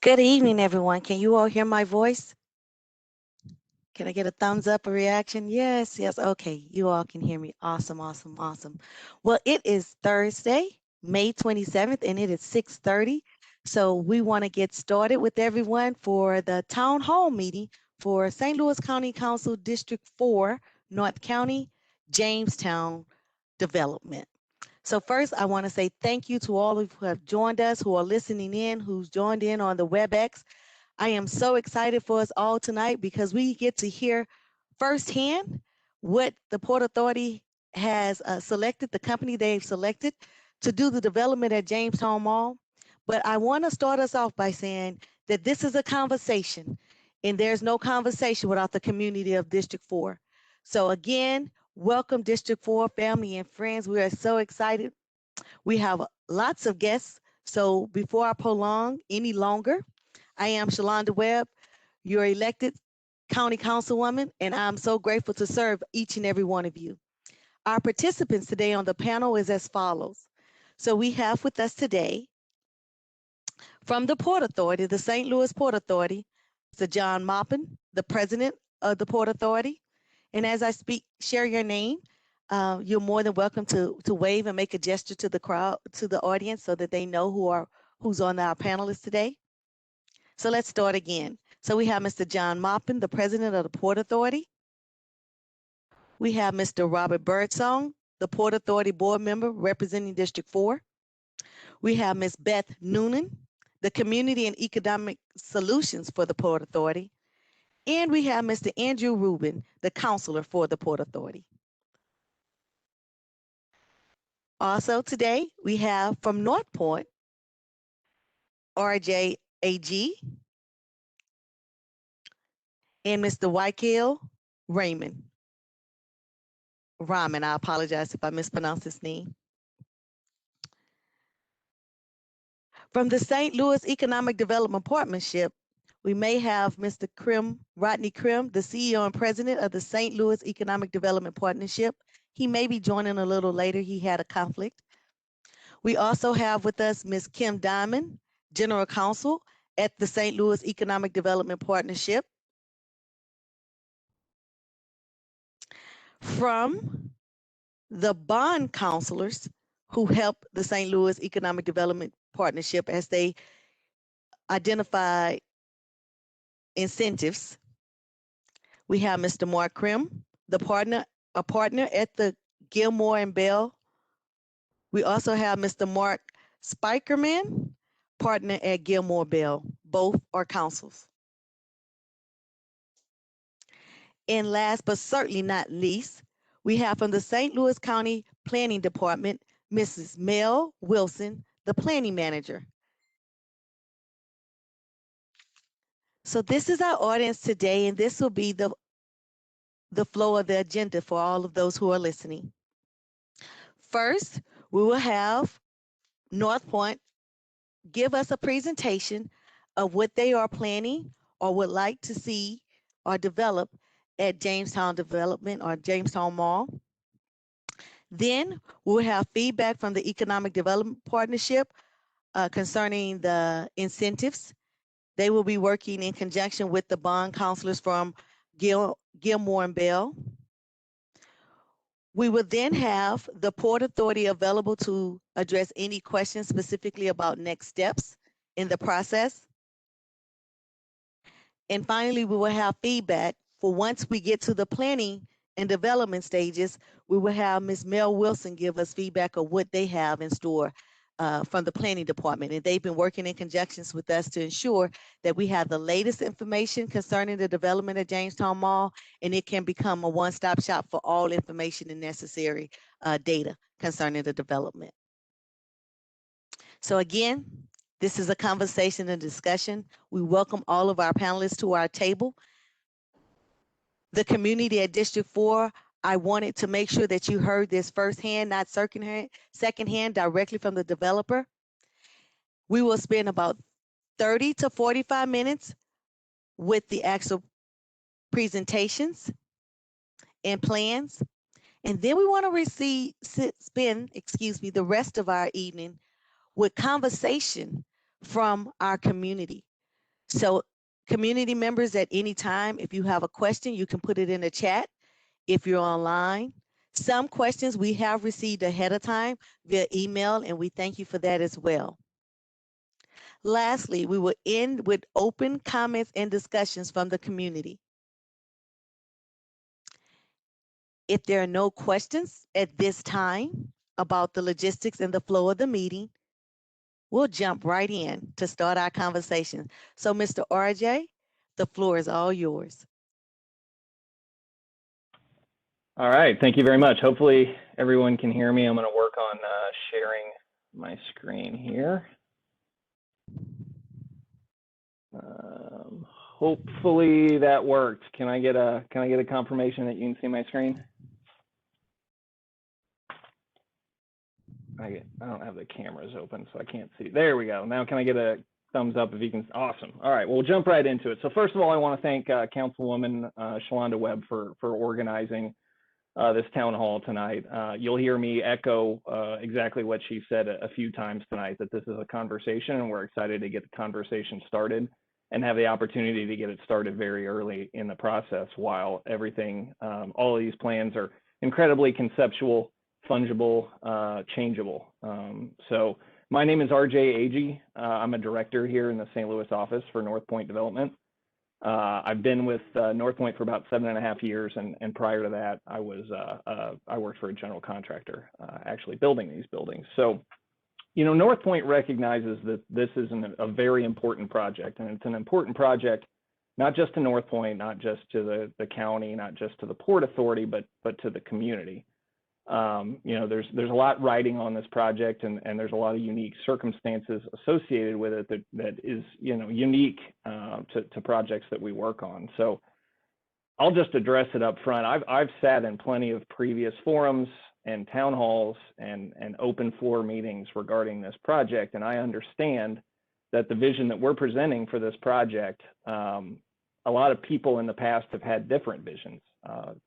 Good evening, everyone. Can you all hear my voice? Can I get a thumbs up, a reaction? Yes, yes. Okay, you all can hear me. Awesome, awesome, awesome. Well, it is Thursday, May 27th, and it is 6:30. So we want to get started with everyone for the town hall meeting for St. Louis County Council District 4, North County, Jamestown Development. So first, I want to say thank you to all of you who have joined us, who are listening in, who's joined in on the WebEx. I am so excited for us all tonight because we get to hear firsthand what the Port Authority has selected, the company they've selected to do the development at Jamestown Mall. But I want to start us off by saying that this is a conversation, and there's no conversation without the community of District 4. So again, welcome District 4 family and friends. We are so excited. We have lots of guests. So before I prolong any longer, I am Shalonda Webb, your elected county councilwoman, and I'm so grateful to serve each and every one of you. Our participants today on the panel is as follows. So we have with us today from the Port Authority, the St. Louis Port Authority, Mr. John Maupin, the president of the Port Authority. And as I speak, share your name. You're more than welcome to wave and make a gesture to the crowd, to the audience, so that they know who's on our panelists today. So let's start again. So we have Mr. John Maupin, the president of the Port Authority. We have Mr. Robert Birdsong, the Port Authority board member representing District 4. We have Ms. Beth Noonan, the Community and Economic Solutions for the Port Authority. And we have Mr. Andrew Rubin, the counselor for the Port Authority. Also today, we have from North Point, RJ AG, and Mr. Wykiel Raymond. Ramen, I apologize if I mispronounced his name. From the St. Louis Economic Development Partnership, we may have Mr. Rodney Krim, the CEO and president of the St. Louis Economic Development Partnership. He may be joining a little later. He had a conflict. We also have with us Ms. Kim Diamond, General Counsel at the St. Louis Economic Development Partnership. From the bond counselors who help the St. Louis Economic Development Partnership as they identify incentives, we have Mr. Mark Krim, a partner at the Gilmore and Bell. We also have Mr. Mark Spikerman, partner at Gilmore Bell. Both are counsels. And last but certainly not least, we have from the St. Louis County Planning Department, Mrs. Mel Wilson, the planning manager. So this is our audience today, and this will be the flow of the agenda for all of those who are listening. First, we will have North Point give us a presentation of what they are planning or would like to see or develop at Jamestown Development or Jamestown Mall. Then we'll have feedback from the Economic Development Partnership concerning the incentives. They will be working in conjunction with the bond counselors from Gilmore and Bell. We will then have the Port Authority available to address any questions specifically about next steps in the process. And finally, we will have feedback for once we get to the planning and development stages, we will have Ms. Mel Wilson give us feedback of what they have in store from the planning department. And they've been working in conjunctions with us to ensure that we have the latest information concerning the development of Jamestown Mall, and it can become a one-stop shop for all information and necessary data concerning the development. So again, this is a conversation and discussion. We welcome all of our panelists to our table. The community at District 4, I wanted to make sure that you heard this firsthand, not secondhand, directly from the developer. We will spend about 30 to 45 minutes with the actual presentations and plans. And then we want to spend the rest of our evening with conversation from our community. So community members, at any time, if you have a question, you can put it in the chat if you're online. Some questions we have received ahead of time via email, and we thank you for that as well. Lastly, we will end with open comments and discussions from the community. If there are no questions at this time about the logistics and the flow of the meeting, we'll jump right in to start our conversation. So, Mr. RJ, the floor is all yours. All right, thank you very much. Hopefully everyone can hear me. I'm going to work on sharing my screen here. Hopefully that worked. Can I get a confirmation that you can see my screen? I don't have the cameras open, so I can't see. There we go. Now can I get a thumbs up if you can? Awesome. All right, well, we'll jump right into it. So first of all, I want to thank Councilwoman Shalonda Webb for organizing this town hall tonight. You'll hear me echo exactly what she said a few times tonight, that this is a conversation and we're excited to get the conversation started and have the opportunity to get it started very early in the process while everything, all of these plans are incredibly conceptual, fungible, changeable. So my name is RJ Agee. I'm a director here in the St. Louis office for North Point Development. I've been with North Point for about 7.5 years, and prior to that, I worked for a general contractor, actually building these buildings. So, you know, North Point recognizes that this is a very important project, and it's an important project not just to North Point, not just to the county, not just to the Port Authority, but to the community. You know, there's a lot riding on this project, and there's a lot of unique circumstances associated with it that is, you know, unique to projects that we work on. So I'll just address it up front. I've sat in plenty of previous forums and town halls and open floor meetings regarding this project, and I understand that the vision that we're presenting for this project, a lot of people in the past have had different visions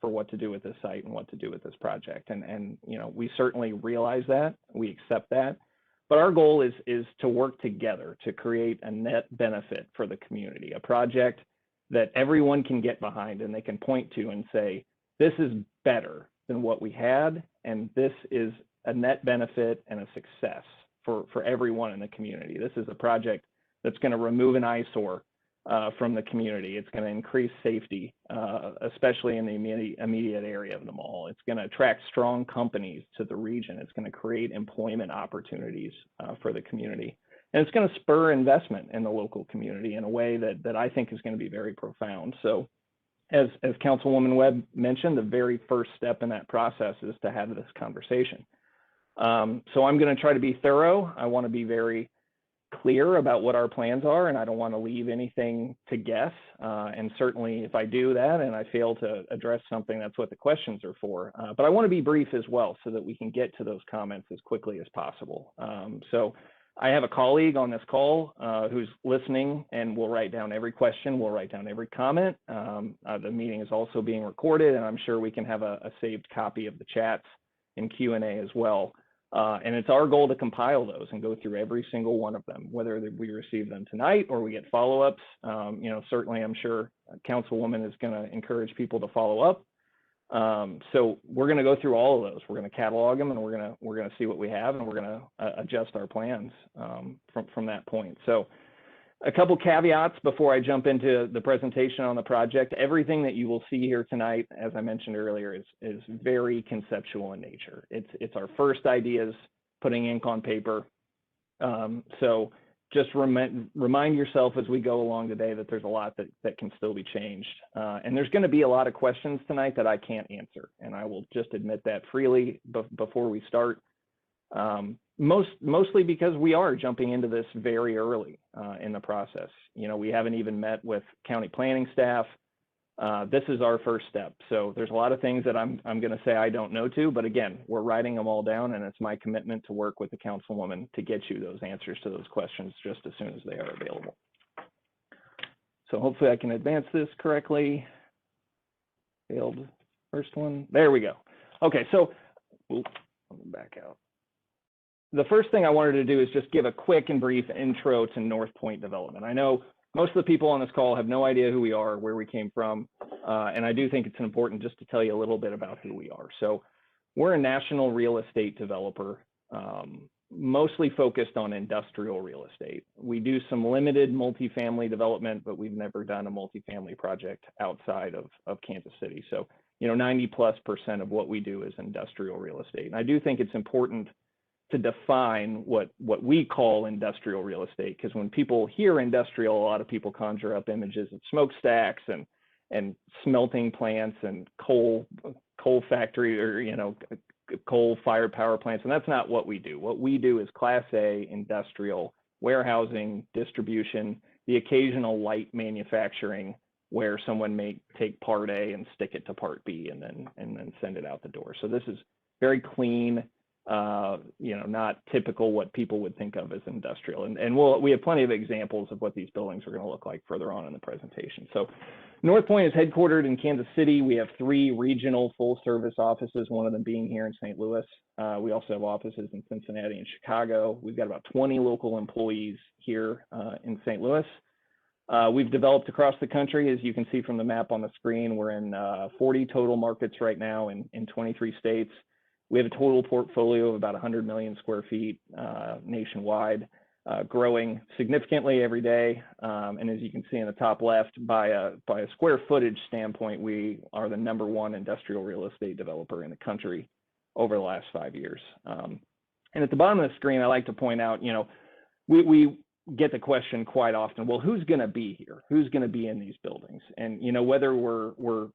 for what to do with this site and what to do with this project. And you know, we certainly realize that, we accept that, but our goal is to work together to create a net benefit for the community, a project that everyone can get behind and they can point to and say, this is better than what we had, and this is a net benefit and a success for everyone in the community. This is a project that's going to remove an eyesore from the community. It's going to increase safety, especially in the immediate area of the mall. It's going to attract strong companies to the region. It's going to create employment opportunities for the community. And it's going to spur investment in the local community in a way that I think is going to be very profound. So as Councilwoman Webb mentioned, the very first step in that process is to have this conversation. So I'm going to try to be thorough. I want to be very clear about what our plans are, and I don't want to leave anything to guess. And certainly if I do that and I fail to address something, that's what the questions are for. But I want to be brief as well so that we can get to those comments as quickly as possible. So I have a colleague on this call who's listening and will write down every question, will write down every comment. The meeting is also being recorded, and I'm sure we can have a saved copy of the chats and Q&A as well. And it's our goal to compile those and go through every single one of them, whether we receive them tonight or we get follow-ups. You know, certainly I'm sure Councilwoman is going to encourage people to follow up. So we're going to go through all of those. We're going to catalog them, and we're going to see what we have, and we're going to adjust our plans from that point. So a couple caveats before I jump into the presentation on the project. Everything that you will see here tonight, as I mentioned earlier, is very conceptual in nature. It's our first ideas, putting ink on paper. So just remind yourself as we go along today that there's a lot that can still be changed. And there's going to be a lot of questions tonight that I can't answer, and I will just admit that freely before we start. Mostly because we are jumping into this very early in the process. You know, we haven't even met with county planning staff. This is our first step. So there's a lot of things that I'm going to say I don't know to, but again, we're writing them all down, and it's my commitment to work with the councilwoman to get you those answers to those questions just as soon as they are available. So hopefully I can advance this correctly. Failed first one. There we go. Okay, so let me back out. The first thing I wanted to do is just give a quick and brief intro to North Point Development. I know most of the people on this call have no idea who we are, where we came from, and I do think it's important just to tell you a little bit about who we are. So we're a national real estate developer, mostly focused on industrial real estate. We do some limited multifamily development, but we've never done a multifamily project outside of Kansas City. So, 90+% of what we do is industrial real estate. And I do think it's important to define what we call industrial real estate, because when people hear industrial, a lot of people conjure up images of smokestacks and smelting plants and coal factory, or coal-fired power plants, and that's not what we do. What we do is Class A industrial warehousing, distribution, the occasional light manufacturing where someone may take part A and stick it to part B and then send it out the door. So this is very clean, not typical what people would think of as industrial. And we have plenty of examples of what these buildings are going to look like further on in the presentation. So North Point is headquartered in Kansas City. We have 3 regional full service offices, one of them being here in St. Louis. We also have offices in Cincinnati and Chicago. We've got about 20 local employees here in St. Louis. We've developed across the country, as you can see from the map on the screen. We're in 40 total markets right now in 23 states. We have a total portfolio of about 100 million square feet nationwide, growing significantly every day. And as you can see in the top left, by a square footage standpoint, we are the #1 industrial real estate developer in the country over the last 5 years. And at the bottom of the screen, I like to point out, we get the question quite often, well, who's going to be here? Who's going to be in these buildings? And, whether we're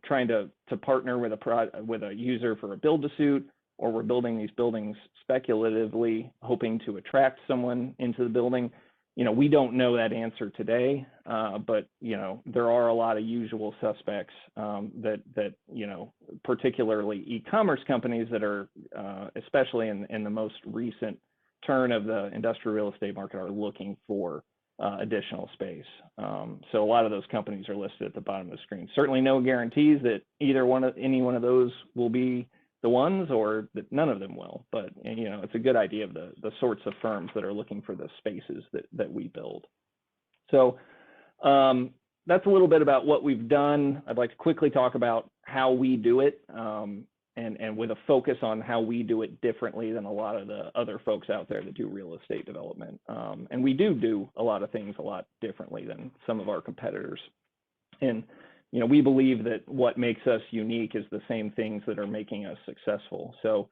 trying to partner with a user for a build-to-suit, or we're building these buildings speculatively, hoping to attract someone into the building, we don't know that answer today. But there are a lot of usual suspects that particularly e-commerce companies that are, especially in the most recent turn of the industrial real estate market, are looking for additional space. So a lot of those companies are listed at the bottom of the screen. Certainly no guarantees that any one of those will be the ones, or that none of them will, but it's a good idea of the sorts of firms that are looking for the spaces that we build. So that's a little bit about what we've done. I'd like to quickly talk about how we do it, and with a focus on how we do it differently than a lot of the other folks out there that do real estate development. And we do a lot of things a lot differently than some of our competitors. And we believe that what makes us unique is the same things that are making us successful. So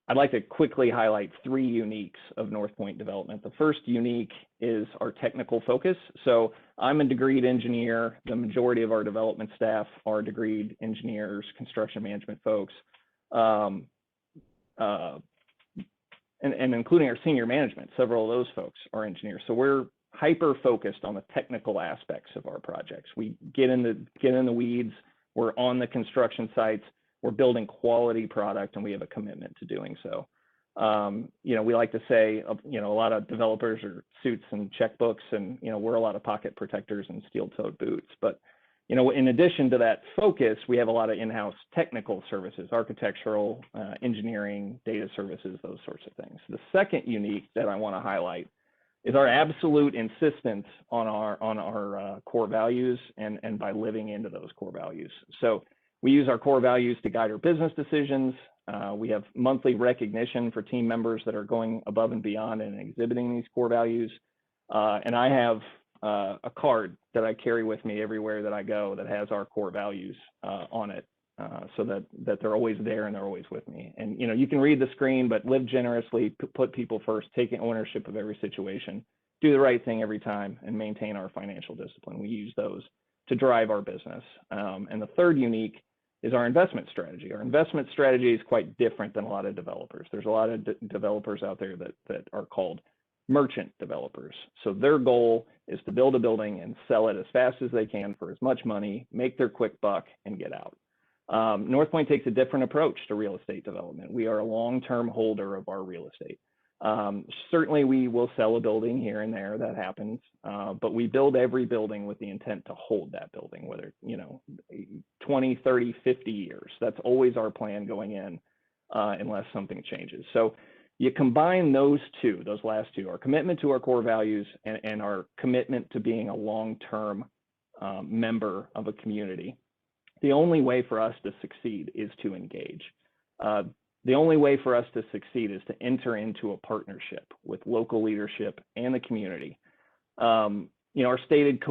I'd like to quickly highlight 3 uniques of North Point Development. The first unique is our technical focus. So I'm a degreed engineer. The majority of our development staff are degreed engineers, construction management folks, and including our senior management. Several of those folks are engineers. So we're hyper focused on the technical aspects of our projects. We get in the weeds. We're on the construction sites. We're building quality product, and we have a commitment to doing so. We like to say, a lot of developers are suits and checkbooks, and we're a lot of pocket protectors and steel-toed boots. But in addition to that focus, we have a lot of in-house technical services, architectural, engineering, data services, those sorts of things. The second unique that I want to highlight is our absolute insistence on our core values and by living into those core values. So we use our core values to guide our business decisions. We have monthly recognition for team members that are going above and beyond and exhibiting these core values. And I have a card that I carry with me everywhere that I go that has our core values on it, so that they're always there and they're always with me. And you can read the screen, but live generously, put people first, taking ownership of every situation, do the right thing every time, and maintain our financial discipline. We use those to drive our business. And the third unique is our investment strategy. Our investment strategy is quite different than a lot of developers. There's a lot of developers out there that are called merchant developers. So their goal is to build a building and sell it as fast as they can for as much money, make their quick buck, and get out. North Point takes a different approach to real estate development. We are a long-term holder of our real estate. Certainly we will sell a building here and there, that happens, but we build every building with the intent to hold that building, whether 20, 30, 50 years. That's always our plan going in, unless something changes. So You combine those last two, our commitment to our core values and our commitment to being a long-term member of a community. The only way for us to succeed is to engage. The only way for us to succeed is to enter into a partnership with local leadership and the community. Our stated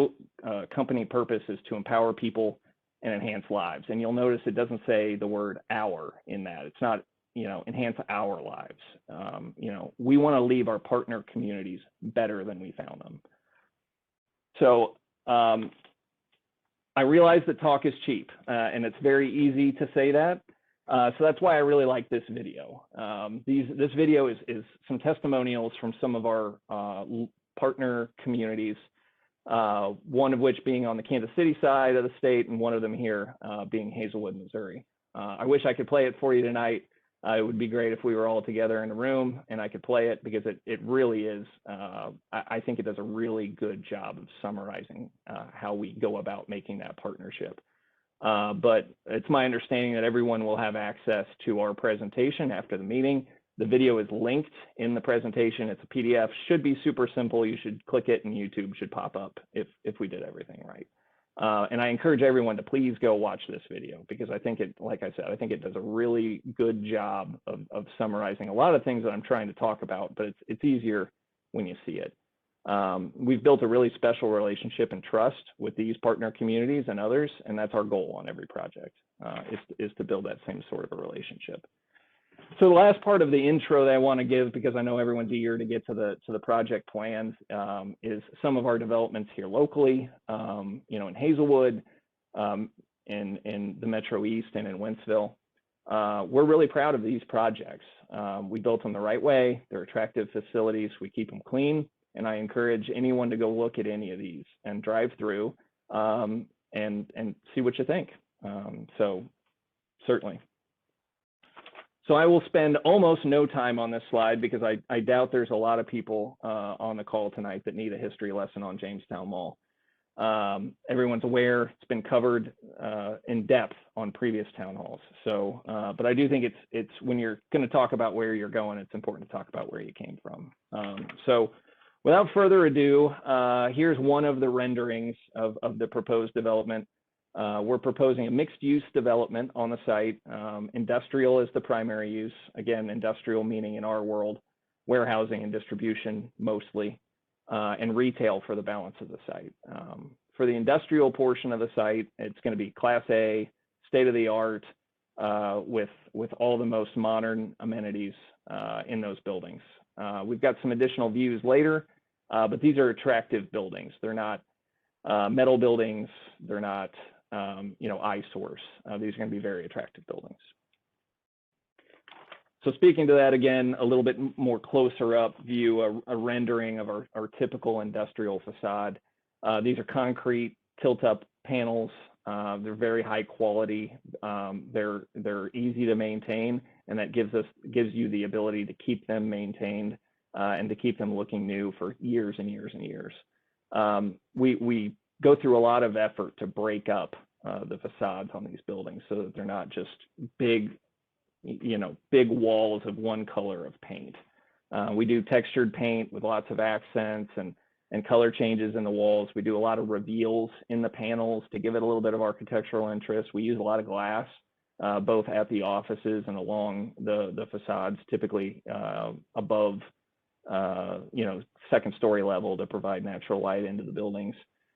company purpose is to empower people and enhance lives. And you'll notice it doesn't say the word our in that. It's not, enhance our lives. We want to leave our partner communities better than we found them. So I realize that talk is cheap, and it's very easy to say that. So that's why I really like this video. This video is some testimonials from some of our partner communities, one of which being on the Kansas City side of the state, and one of them here being Hazelwood, Missouri. I wish I could play it for you tonight. It would be great if we were all together in a room and I could play it, because it really is, I think it does a really good job of summarizing how we go about making that partnership. But it's my understanding that everyone will have access to our presentation after the meeting. The video is linked in the presentation. It's a PDF, should be super simple. You should click it and YouTube should pop up if we did everything right. And I encourage everyone to please go watch this video, because I think it, like I said, I think it does a really good job of summarizing a lot of things that I'm trying to talk about, but it's easier when you see it. We've built a really special relationship and trust with these partner communities and others, and that's our goal on every project, is to build that same sort of a relationship. So the last part of the intro that I want to give, because I know everyone's eager to get to the project plans, is some of our developments here locally, in Hazelwood, in the Metro East, and in Wentzville. We're really proud of these projects. We built them the right way. They're attractive facilities. We keep them clean. And I encourage anyone to go look at any of these and drive through and see what you think. So certainly. So I will spend almost no time on this slide, because I doubt there's a lot of people on the call tonight that need a history lesson on Jamestown Mall. Everyone's aware, it's been covered in depth on previous town halls. So, but I do think it's when you're going to talk about where you're going, it's important to talk about where you came from. So without further ado, here's one of the renderings of the proposed development. We're proposing a mixed-use development on the site. Industrial is the primary use. Again, industrial meaning in our world, warehousing and distribution mostly, and retail for the balance of the site. For the industrial portion of the site, it's going to be Class A, state-of-the-art, with all the most modern amenities in those buildings. We've got some additional views later, but these are attractive buildings. They're not metal buildings. They're not eyesores. These are going to be very attractive buildings. So speaking to that again, a little bit more closer up view, a rendering of our typical industrial facade. These are concrete tilt-up panels. They're very high quality. They're easy to maintain, and that gives you the ability to keep them maintained and to keep them looking new for years and years and years. We go through a lot of effort to break up the facades on these buildings so that they're not just big walls of one color of paint. We do textured paint with lots of accents and color changes in the walls. We do a lot of reveals in the panels to give it a little bit of architectural interest. We use a lot of glass, both at the offices and along the facades, typically above, second story level, to provide natural light into the buildings.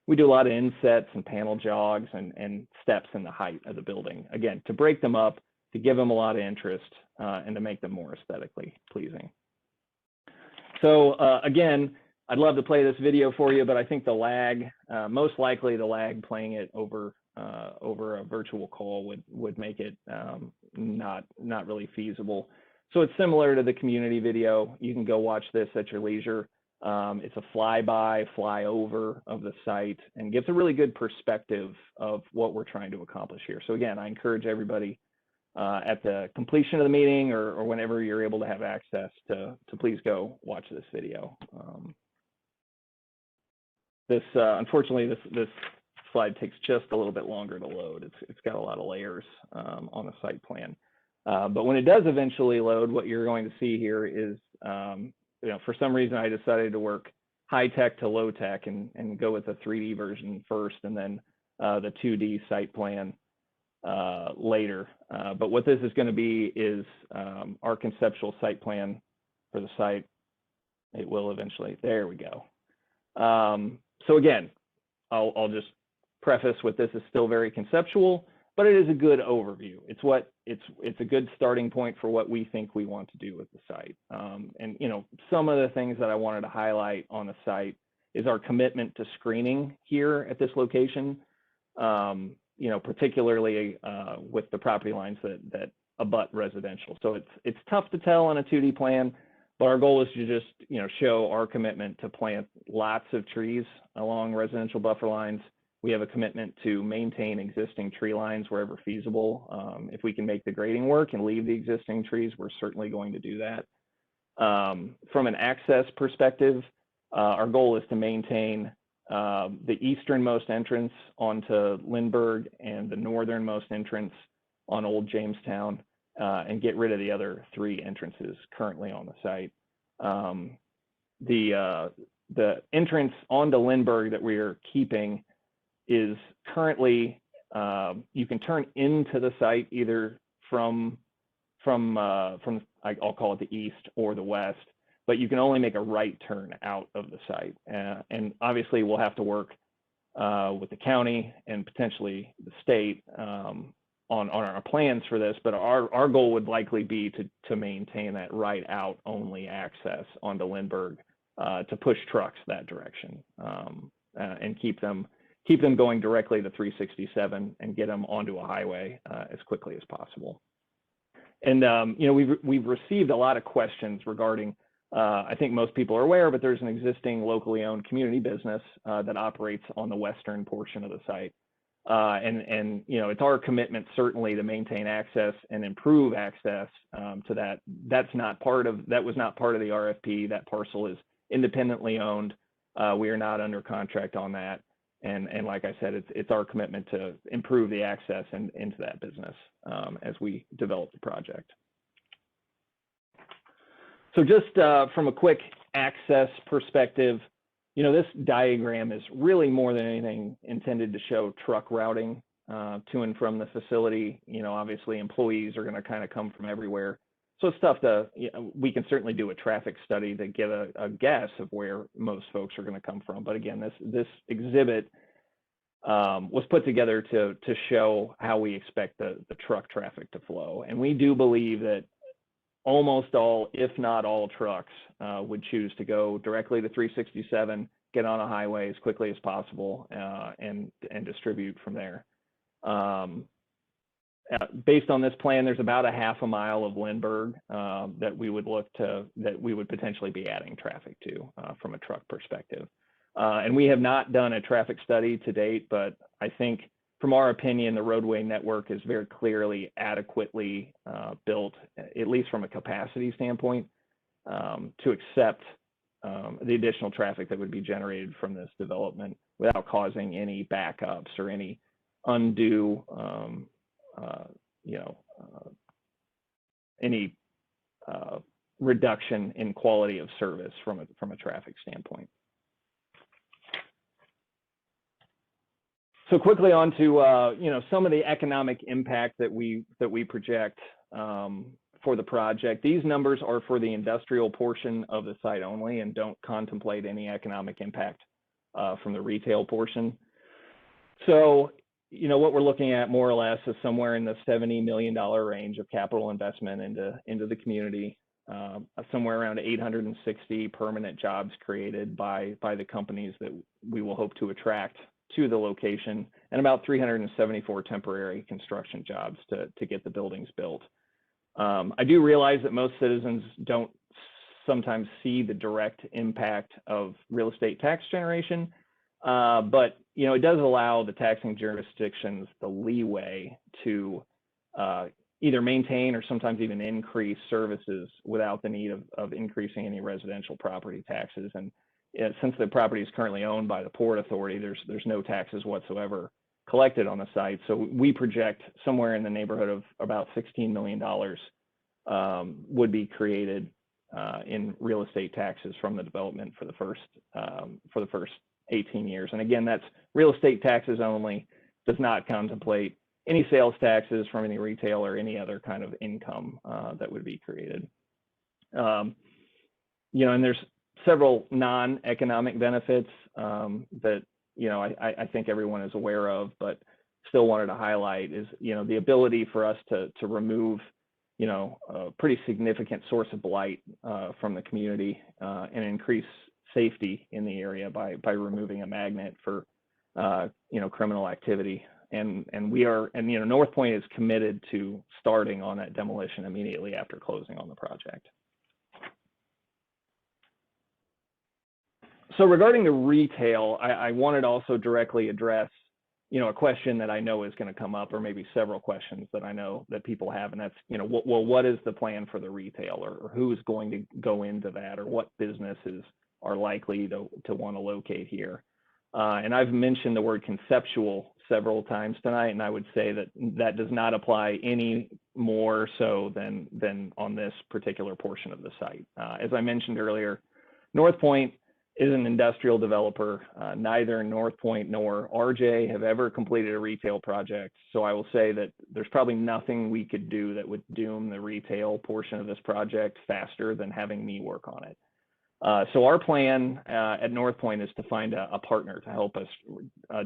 We do a lot of insets and panel jogs and steps in the height of the building, again, to break them up, to give them a lot of interest, and to make them more aesthetically pleasing. So again, I'd love to play this video for you, but I think the lag, most likely the lag playing it over a virtual call would make it not really feasible. So it's similar to the community video. You can go watch this at your leisure. It's a flyby, flyover of the site, and gives a really good perspective of what we're trying to accomplish here. So again, I encourage everybody at the completion of the meeting or whenever you're able to have access to please go watch this video. Unfortunately, this slide takes just a little bit longer to load. It's got a lot of layers on the site plan. But when it does eventually load, what you're going to see here is, for some reason I decided to work high tech to low tech and go with the 3D version first, and then the 2D site plan later. But what this is going to be is our conceptual site plan for the site. It will eventually. There we go. So again, I'll just preface with this is still very conceptual, but it is a good overview. It's a good starting point for what we think we want to do with the site. And some of the things that I wanted to highlight on the site is our commitment to screening here at this location. Particularly with the property lines that abut residential. So it's tough to tell on a 2D plan, but our goal is to just show our commitment to plant lots of trees along residential buffer lines. We have a commitment to maintain existing tree lines wherever feasible. If we can make the grading work and leave the existing trees, we're certainly going to do that. From an access perspective, our goal is to maintain the easternmost entrance onto Lindbergh and the northernmost entrance on Old Jamestown, and get rid of the other 3 entrances currently on the site. The entrance onto Lindbergh that we are keeping is currently, you can turn into the site either from I'll call it the east or the west, but you can only make a right turn out of the site. And obviously we'll have to work with the county and potentially the state on our plans for this, but our goal would likely be to maintain that right out only access onto Lindbergh, to push trucks that direction, and keep them going directly to 367 and get them onto a highway as quickly as possible. And we've received a lot of questions regarding, I think most people are aware, but there's an existing locally owned community business that operates on the western portion of the site. And it's our commitment certainly to maintain access and improve access to that. That was not part of the RFP. That parcel is independently owned. We are not under contract on that. And like I said, it's our commitment to improve the access into that business as we develop the project. So just from a quick access perspective, this diagram is really more than anything intended to show truck routing to and from the facility. Obviously employees are going to kind of come from everywhere. So it's tough to, we can certainly do a traffic study to get a guess of where most folks are going to come from. But again, this exhibit was put together to show how we expect the truck traffic to flow. And we do believe that almost all, if not all, trucks would choose to go directly to 367, get on a highway as quickly as possible, and distribute from there. Based on this plan, there's about a half a mile of Lindbergh that we would potentially be adding traffic to from a truck perspective. And we have not done a traffic study to date, but I think from our opinion, the roadway network is very clearly adequately built, at least from a capacity standpoint, to accept the additional traffic that would be generated from this development without causing any backups or any undue, any reduction in quality of service from a traffic standpoint. So quickly on to some of the economic impact that we project for the project. These numbers are for the industrial portion of the site only and don't contemplate any economic impact from the retail portion. So what we're looking at more or less is somewhere in the $70 million range of capital investment into the community, somewhere around 860 permanent jobs created by the companies that we will hope to attract to the location, and about 374 temporary construction jobs to get the buildings built. I do realize that most citizens don't sometimes see the direct impact of real estate tax generation, but it does allow the taxing jurisdictions the leeway to either maintain or sometimes even increase services without the need of increasing any residential property taxes. And since the property is currently owned by the Port Authority, there's no taxes whatsoever collected on the site. So we project somewhere in the neighborhood of about $16 million would be created in real estate taxes from the development for the first 18 years. And again, that's real estate taxes only, does not contemplate any sales taxes from any retail or any other kind of income that would be created. And there's several non-economic benefits that I think everyone is aware of, but still wanted to highlight is the ability for us to remove a pretty significant source of blight from the community and increase safety in the area by removing a magnet for criminal activity. And North Point is committed to starting on that demolition immediately after closing on the project. So regarding the retail, I wanted to also directly address a question that I know is going to come up, or maybe several questions that I know that people have, and that's what is the plan for the retail, or who's going to go into that, or what businesses are likely to want to locate here. And I've mentioned the word conceptual several times tonight, and I would say that does not apply any more so than on this particular portion of the site. As I mentioned earlier, North Point is an industrial developer. Neither North Point nor RJ have ever completed a retail project. So I will say that there's probably nothing we could do that would doom the retail portion of this project faster than having me work on it. So our plan at North Point is to find a partner to help us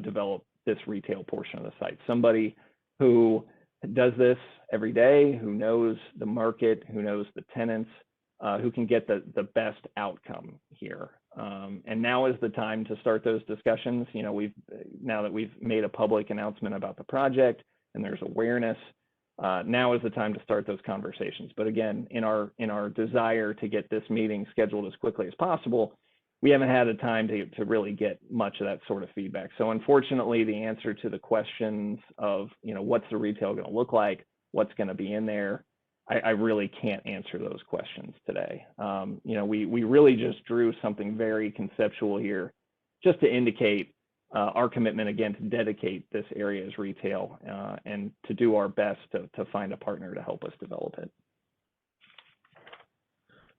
develop this retail portion of the site. Somebody who does this every day, who knows the market, who knows the tenants, who can get the best outcome here. And now is the time to start those discussions. Now that we've made a public announcement about the project and there's awareness, now is the time to start those conversations. But again, in our desire to get this meeting scheduled as quickly as possible, we haven't had a time to really get much of that sort of feedback. So unfortunately, the answer to the questions of, what's the retail going to look like, what's going to be in there, I really can't answer those questions today. We really just drew something very conceptual here just to indicate our commitment, again, to dedicate this area as retail and to do our best to find a partner to help us develop it.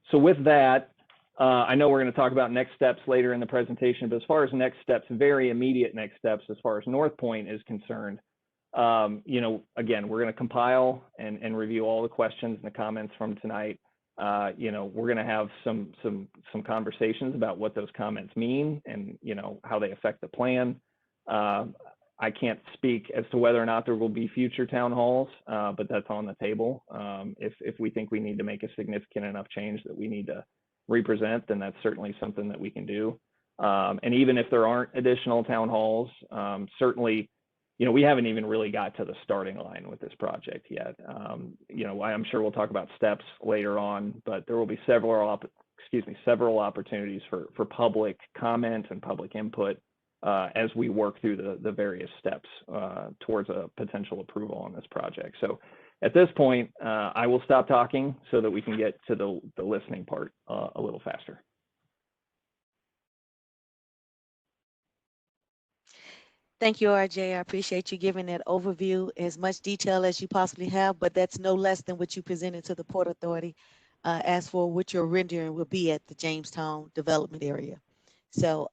So with that, I know we're going to talk about next steps later in the presentation, but as far as next steps, very immediate next steps as far as North Point is concerned, again, we're going to compile and review all the questions and the comments from tonight. We're going to have some conversations about what those comments mean and, how they affect the plan. I can't speak as to whether or not there will be future town halls, but that's on the table. If we think we need to make a significant enough change that we need to represent, then that's certainly something that we can do. And even if there aren't additional town halls, certainly, we haven't even really got to the starting line with this project yet. I'm sure we'll talk about steps later on, but there will be several opportunities for public comment and public input as we work through the various steps towards a potential approval on this project. So at this point, I will stop talking so that we can get to the listening part a little faster. Thank you, RJ. I appreciate you giving that overview, as much detail as you possibly have, but that's no less than what you presented to the Port Authority as for what your rendering will be at the Jamestown development area. So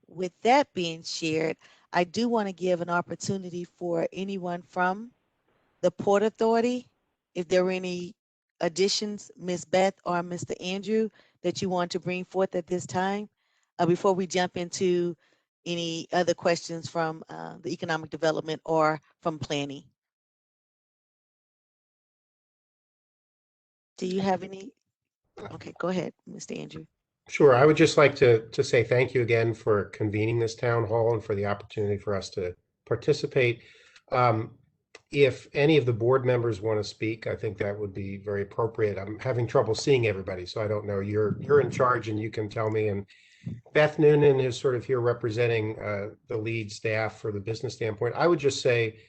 with that being shared, I do want to give an opportunity for anyone from the Port Authority, if there were any additions, Ms. Beth or Mr. Andrew, that you want to bring forth at this time before we jump into any other questions from the economic development or from planning. Do you have any? Okay, go ahead, Mr. Andrew. Sure. I would just like to say thank you again for convening this town hall and for the opportunity for us to participate. If any of the board members want to speak, I think that would be very appropriate. I'm having trouble seeing everybody, so I don't know. You're in charge and you can tell me. And Beth Noonan is sort of here representing the lead staff for the business standpoint. I would just say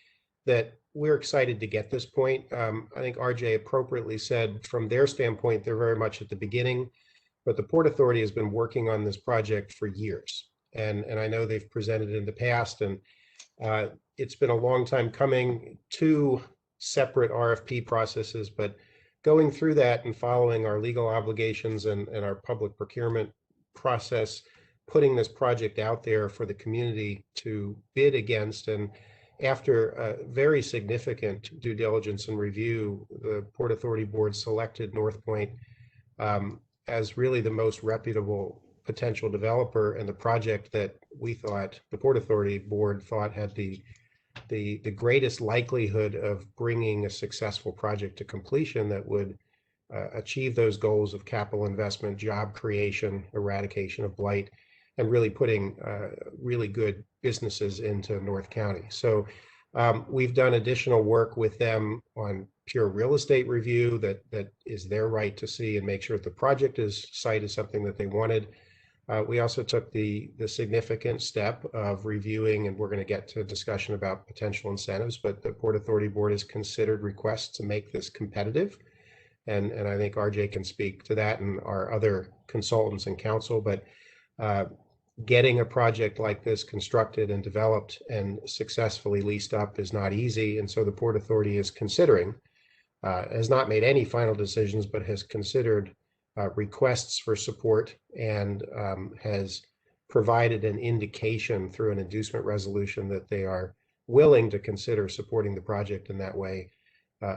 that we're excited to get this point. I think RJ appropriately said from their standpoint, they're very much at the beginning, but the Port Authority has been working on this project for years. And I know they've presented in the past, and It's been a long time coming, two separate RFP processes, but going through that and following our legal obligations and our public procurement process, putting this project out there for the community to bid against. And after a very significant due diligence and review, the Port Authority Board selected North Point as really the most reputable potential developer, and the project that we thought, the Port Authority Board thought, had the greatest likelihood of bringing a successful project to completion that would achieve those goals of capital investment, job creation, eradication of blight, and really putting really good businesses into North County. So we've done additional work with them on pure real estate review that is their right to see and make sure that the project site is something that they wanted. We also took the significant step of reviewing, and we're going to get to a discussion about potential incentives, but the Port Authority Board has considered requests to make this competitive. And I think RJ can speak to that and our other consultants and counsel, but getting a project like this constructed and developed and successfully leased up is not easy. And so the Port Authority is considering, has not made any final decisions, but has considered requests for support and has provided an indication through an inducement resolution that they are willing to consider supporting the project in that way.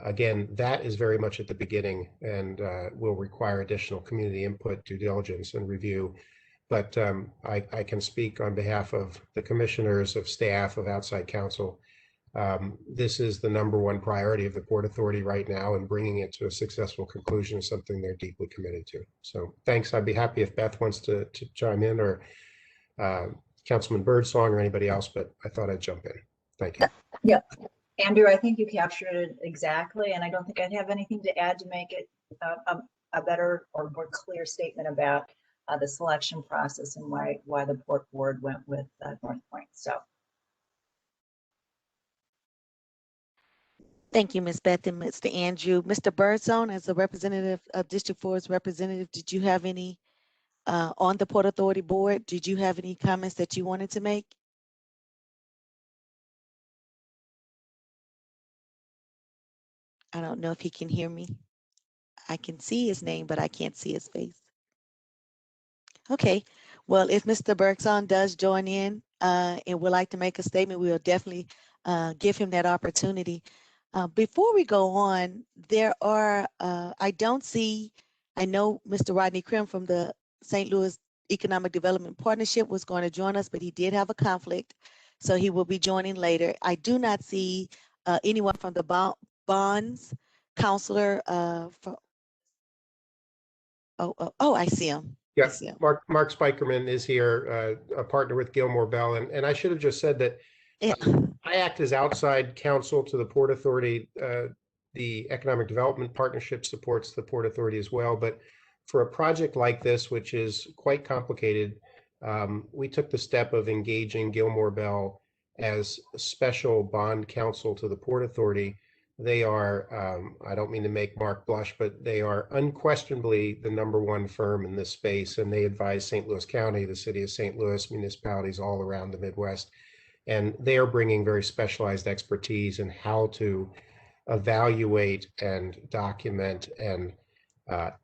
Again, that is very much at the beginning and will require additional community input, due diligence, and review. But I can speak on behalf of the commissioners, of staff, of outside counsel. This is the #1 priority of the Port Authority right now, and bringing it to a successful conclusion is something they're deeply committed to. So thanks. I'd be happy if Beth wants to chime in, or Councilman Birdsong, or anybody else, but I thought I'd jump in. Thank you. Yeah, Andrew, I think you captured it exactly, and I don't think I'd have anything to add to make it a better or more clear statement about the selection process and why the Port Board went with North Point. So. Thank you, Ms. Beth and Mr. Andrew. Mr. Birdsong, as a representative of District 4's representative, did you have any on the Port Authority Board? Did you have any comments that you wanted to make? I don't know if he can hear me. I can see his name, but I can't see his face. Okay, well, if Mr. Birdsong does join in and would like to make a statement, we will definitely give him that opportunity. Before we go on, there are, I don't see, I know Mr. Rodney Krim from the St. Louis Economic Development Partnership was going to join us, but he did have a conflict, so he will be joining later. I do not see anyone from the bonds counselor. I see him. Yes, yeah. Mark Spikerman is here, a partner with Gilmore Bell, and I should have just said that I act as outside counsel to the Port Authority. The Economic Development Partnership supports the Port Authority as well, but for a project like this, which is quite complicated, we took the step of engaging Gilmore Bell as special bond counsel to the Port Authority. They are, I don't mean to make Mark blush, but they are unquestionably the #1 firm in this space, and they advise St. Louis County, the city of St. Louis, municipalities all around the Midwest. And they are bringing very specialized expertise in how to evaluate and document and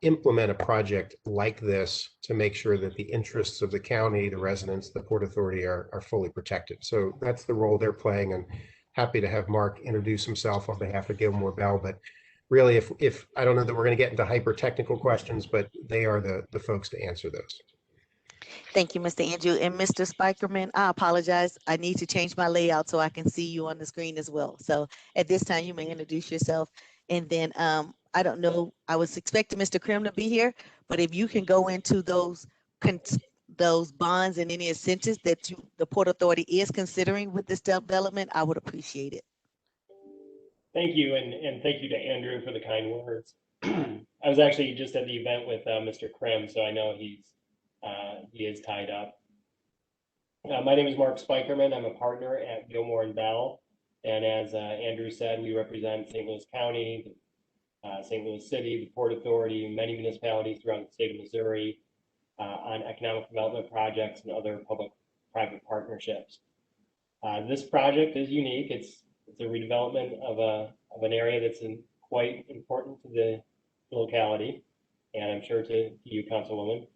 implement a project like this to make sure that the interests of the county, the residents, the Port Authority are fully protected. So that's the role they're playing, and happy to have Mark introduce himself on behalf of Gilmore Bell. But really, if I don't know that we're going to get into hyper technical questions, but they are the folks to answer those. Thank you, Mr. Andrew. And Mr. Spikerman, I apologize. I need to change my layout so I can see you on the screen as well. So at this time, you may introduce yourself. And then I don't know, I was expecting Mr. Krim to be here, but if you can go into those bonds and any incentives that the Port Authority is considering with this development, I would appreciate it. Thank you, and thank you to Andrew for the kind words. I was actually just at the event with Mr. Krim, so I know he is tied up. My name is Mark Spikerman. I'm a partner at Gilmore and Bell, and as Andrew said, we represent St. Louis County, St. Louis City, the Port Authority, many municipalities throughout the state of Missouri on economic development projects and other public-private partnerships. This project is unique. It's a redevelopment of an area that's quite important to the locality, and I'm sure to you, Councilwoman.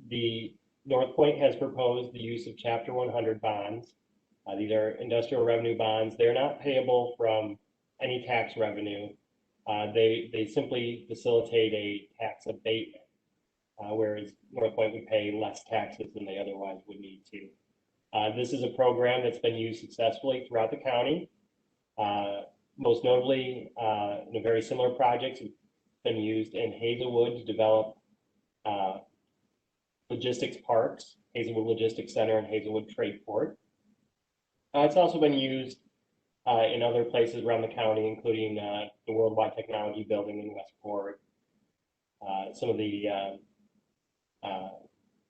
The North Point has proposed the use of Chapter 100 bonds. These are industrial revenue bonds. They're not payable from any tax revenue. They simply facilitate a tax abatement, whereas North Point would pay less taxes than they otherwise would need to. This is a program that's been used successfully throughout the county. Most notably, in a very similar projects have been used in Hazelwood to develop logistics parks, Hazelwood Logistics Center and Hazelwood Trade Port. It's also been used in other places around the county, including the Worldwide Technology Building in Westport, some of the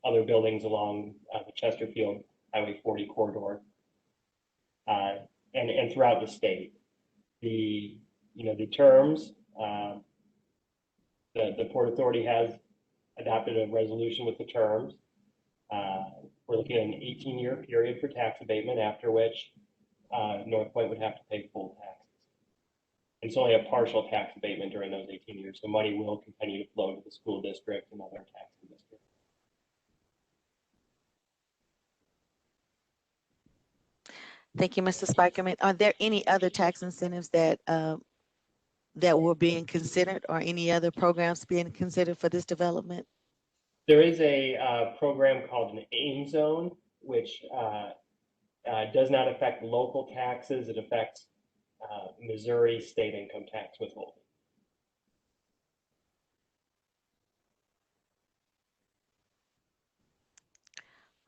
other buildings along the Chesterfield Highway 40 corridor, and throughout the state. The terms, the Port Authority has adopted a resolution with the terms. We're looking at an 18-year period for tax abatement, after which North Point would have to pay full taxes. It's only a partial tax abatement during those 18 years, so money will continue to flow to the school district and other taxing districts. Thank you, Mr. Spikerman. Are there any other tax incentives that that were being considered, or any other programs being considered for this development? There is a program called an AIM zone, which does not affect local taxes. It affects Missouri state income tax withholding.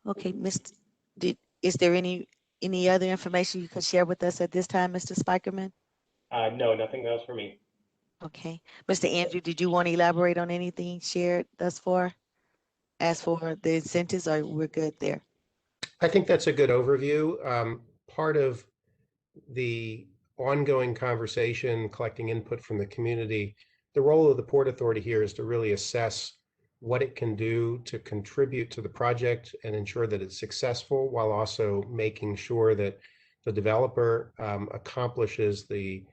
Okay, is there any other information you could share with us at this time, Mr. Spikerman? No, nothing else for me. Okay, Mr. Andrew, did you want to elaborate on anything shared thus far? As for the incentives, or we're good there? I think that's a good overview. Part of the ongoing conversation, collecting input from the community, the role of the Port Authority here is to really assess what it can do to contribute to the project and ensure that it's successful, while also making sure that the developer accomplishes the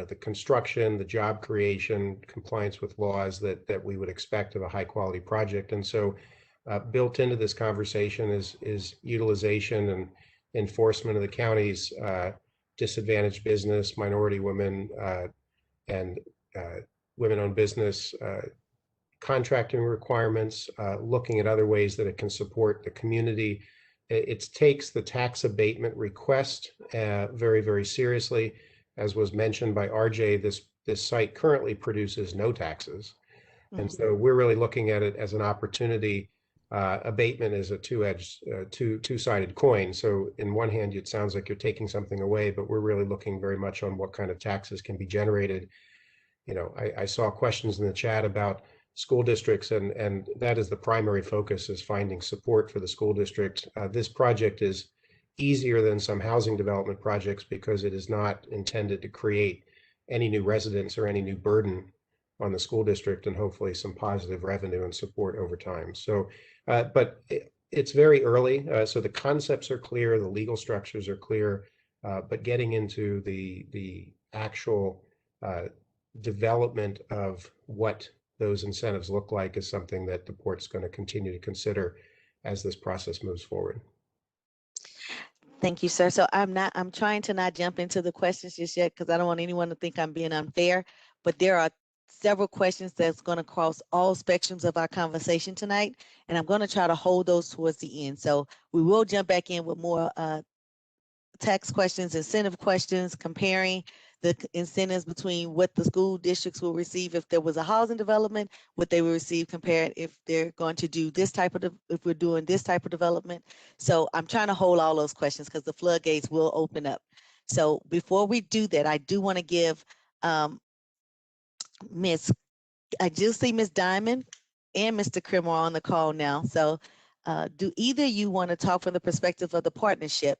the construction, the job creation, compliance with laws that we would expect of a high quality project. And so built into this conversation is utilization and enforcement of the county's disadvantaged business, minority women, and women-owned business contracting requirements, looking at other ways that it can support the community. It takes the tax abatement request very, very seriously. As was mentioned by RJ, this site currently produces no taxes. And so we're really looking at it as an opportunity. Abatement is a two-sided coin. So in one hand, it sounds like you're taking something away, but we're really looking very much on what kind of taxes can be generated. I saw questions in the chat about school districts, and that is the primary focus, is finding support for the school district. This project is easier than some housing development projects because it is not intended to create any new residents or any new burden on the school district, and hopefully some positive revenue and support over time. So, but it's very early. So the concepts are clear, the legal structures are clear, but getting into the actual development of what those incentives look like is something that the port's going to continue to consider as this process moves forward. Thank you, sir. So I'm trying to not jump into the questions just yet, because I don't want anyone to think I'm being unfair, but there are several questions that's going to cross all spectrums of our conversation tonight, and I'm going to try to hold those towards the end. So we will jump back in with more tax questions, incentive questions, comparing the incentives between what the school districts will receive if there was a housing development, what they will receive compared if they're going to do this type of, if we're doing this type of development. So I'm trying to hold all those questions because the floodgates will open up. So before we do that, I do want to give I just see Miss Diamond and Mr. Krim are on the call now. So do either you want to talk from the perspective of the partnership?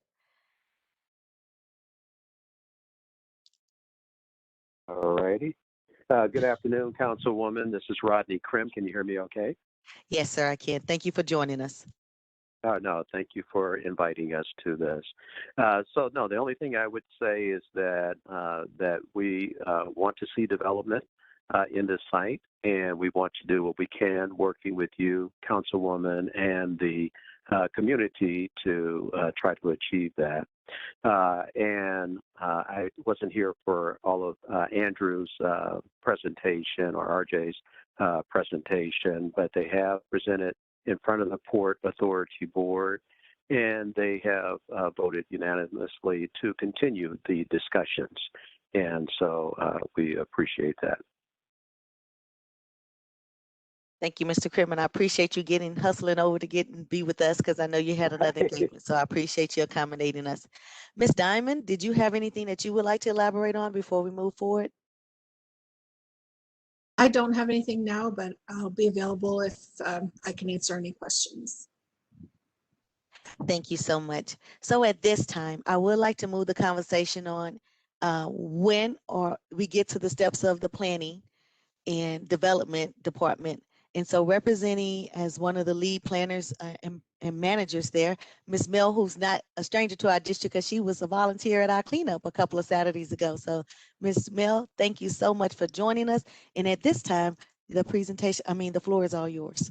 All righty. Good afternoon, Councilwoman. This is Rodney Krim. Can you hear me okay? Yes, sir, I can. Thank you for joining us. No, thank you for inviting us to this. So no, the only thing I would say is that that we want to see development in this site, and we want to do what we can, working with you, Councilwoman, and the community to try to achieve that. I wasn't here for all of Andrew's presentation or RJ's presentation, but they have presented in front of the Port Authority Board, and they have voted unanimously to continue the discussions. And so we appreciate that. Thank you, Mr. Crimmon. I appreciate you hustling over to get and be with us because I know you had another engagement. So I appreciate you accommodating us. Ms. Diamond, did you have anything that you would like to elaborate on before we move forward? I don't have anything now, but I'll be available if I can answer any questions. Thank you so much. So at this time, I would like to move the conversation on when or we get to the steps of the planning and development department. And so representing as one of the lead planners and managers there, Ms. Mill, who's not a stranger to our district because she was a volunteer at our cleanup a couple of Saturdays ago. So Ms. Mill, thank you so much for joining us. And at this time, the floor is all yours.